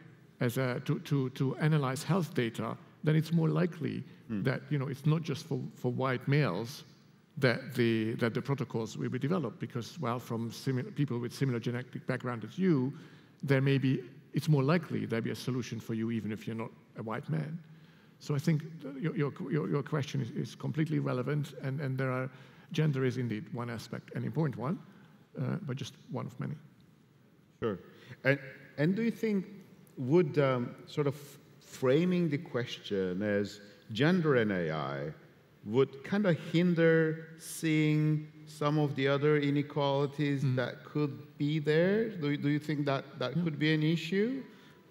as to analyze health data, then it's more likely that it's not just for white males that the protocols will be developed, because from people with similar genetic background as you, it's more likely there'll be a solution for you even if you're not a white man. So I think your question is completely relevant, and gender is indeed one aspect, an important one, but just one of many. Sure. And do you think sort of framing the question as gender and AI would kind of hinder seeing some of the other inequalities that could be there? Do you think that could be an issue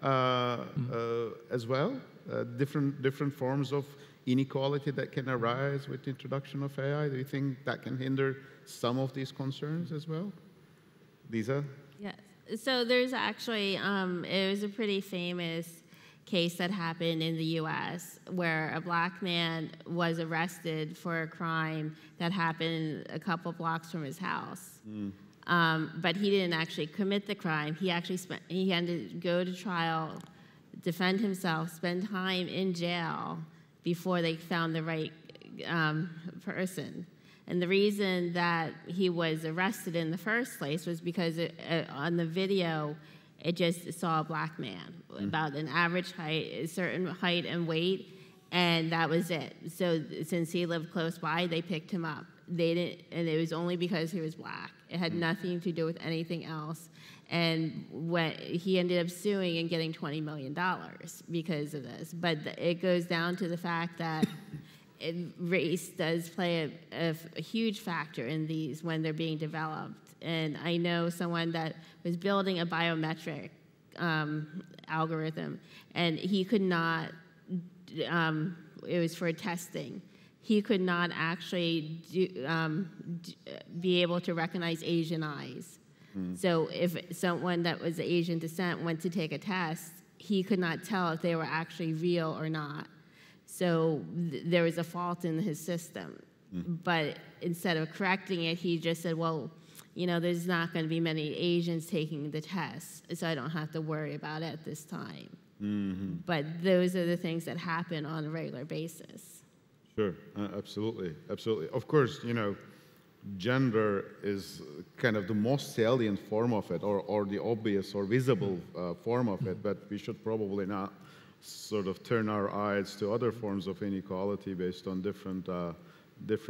as well? Different forms of inequality that can arise with the introduction of AI? Do you think that can hinder some of these concerns as well? Lisa? Yes. So there's actually, it was a pretty famous case that happened in the U.S. where a black man was arrested for a crime that happened a couple blocks from his house. But he didn't actually commit the crime. He actually he had to go to trial, defend himself, spend time in jail before they found the right person. And the reason that he was arrested in the first place was because on the video, it just saw a black man, about an average height, a certain height and weight, and that was it. So since he lived close by, they picked him up. They didn't, and it was only because he was black. It had nothing to do with anything else. And he ended up suing and getting $20 million because of this. But it goes down to the fact that race does play a huge factor in these when they're being developed. And I know someone that was building a biometric algorithm, and he could not, it was for testing, he could not actually be able to recognize Asian eyes. So if someone that was Asian descent went to take a test, he could not tell if they were actually real or not. So there was a fault in his system. But instead of correcting it, he just said, well, you know, there's not going to be many Asians taking the test, so I don't have to worry about it at this time. But those are the things that happen on a regular basis. Sure, absolutely, absolutely. Of course, you know, gender is kind of the most salient form of it, or the obvious or visible form of it, but we should probably not sort of turn our eyes to other forms of inequality based on different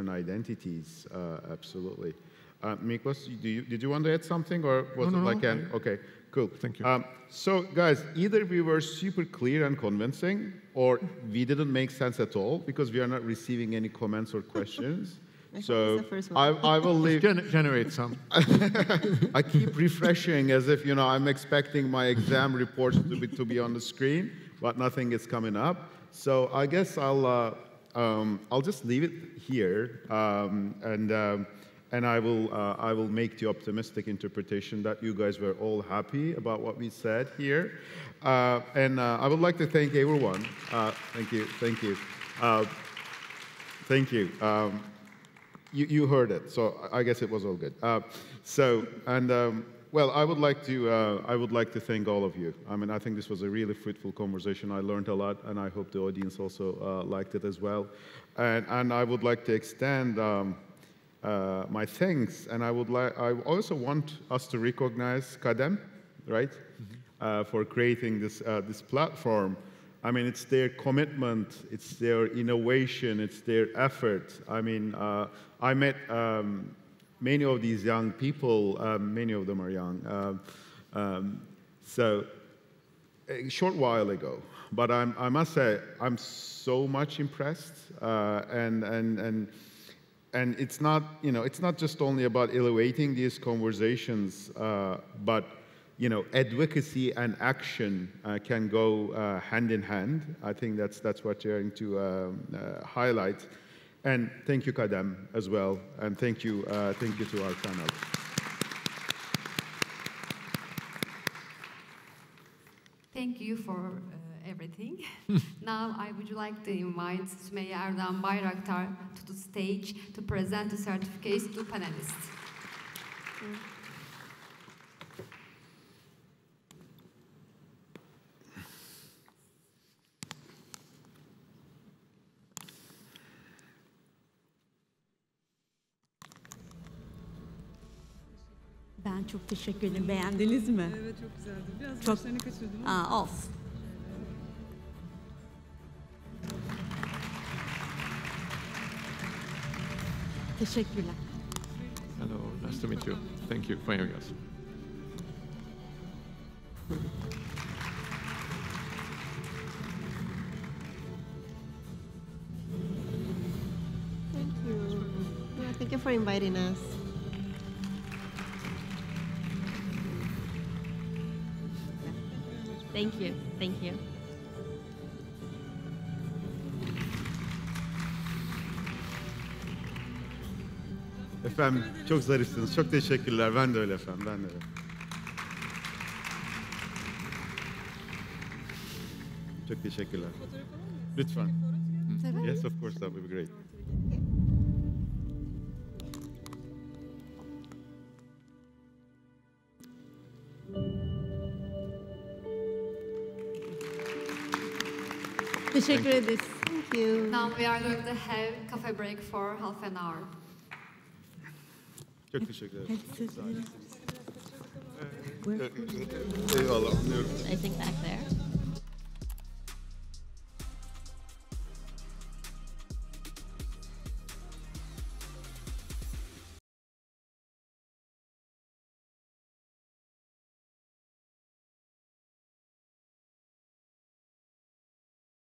identities. Absolutely. Miklos, did you want to add something, or was it like an... Okay, cool. Thank you. So, guys, either we were super clear and convincing, or we didn't make sense at all, because we are not receiving any comments or questions. So I will leave... Generate some. I keep refreshing as if, you know, I'm expecting my exam reports to be on the screen, but nothing is coming up. So I guess I'll just leave it here, and I will make the optimistic interpretation that you guys were all happy about what we said here. And I would like to thank everyone. Thank you. Thank you. You heard it, so I guess it was all good. Well, I would like to thank all of you. I mean, I think this was a really fruitful conversation. I learned a lot, and I hope the audience also liked it as well. And I would like to extend my thanks, and I also want us to recognize Kadın, right, for creating this platform. I mean, it's their commitment, it's their innovation, it's their effort. I mean, I met many of these young people, many of them are young, so a short while ago. But I must say, I'm so much impressed, and it's not, you know, it's not just only about elevating these conversations, but you know, advocacy and action can go hand in hand. I think that's what you're going to highlight. And thank you, Kadın, as well. And thank you to our panel. Thank you for everything. Now I would like to invite Sümeyye Erdoğan Bayraktar to the stage to present the certificates to panelists. Ben çok teşekkür ederim. Beğendiniz mi? Evet, çok güzeldi. Biraz başlarını kaçırdım. Olsun. Teşekkürler. Hello, nice to meet you. Thank you for having us. Thank you for inviting us. Thank you. Thank you. Efendim çok zarifsiniz. Çok teşekkürler. Ben de öyle efendim. Ben de öyle. Çok teşekkürler. Lütfen. Yes, of course, that would be great. Teşekkür ederiz. Thank you. Now we are going to have coffee break for half an hour. Çok teşekkür ederim. We're Eyvallah. Anlıyorum. I think back there.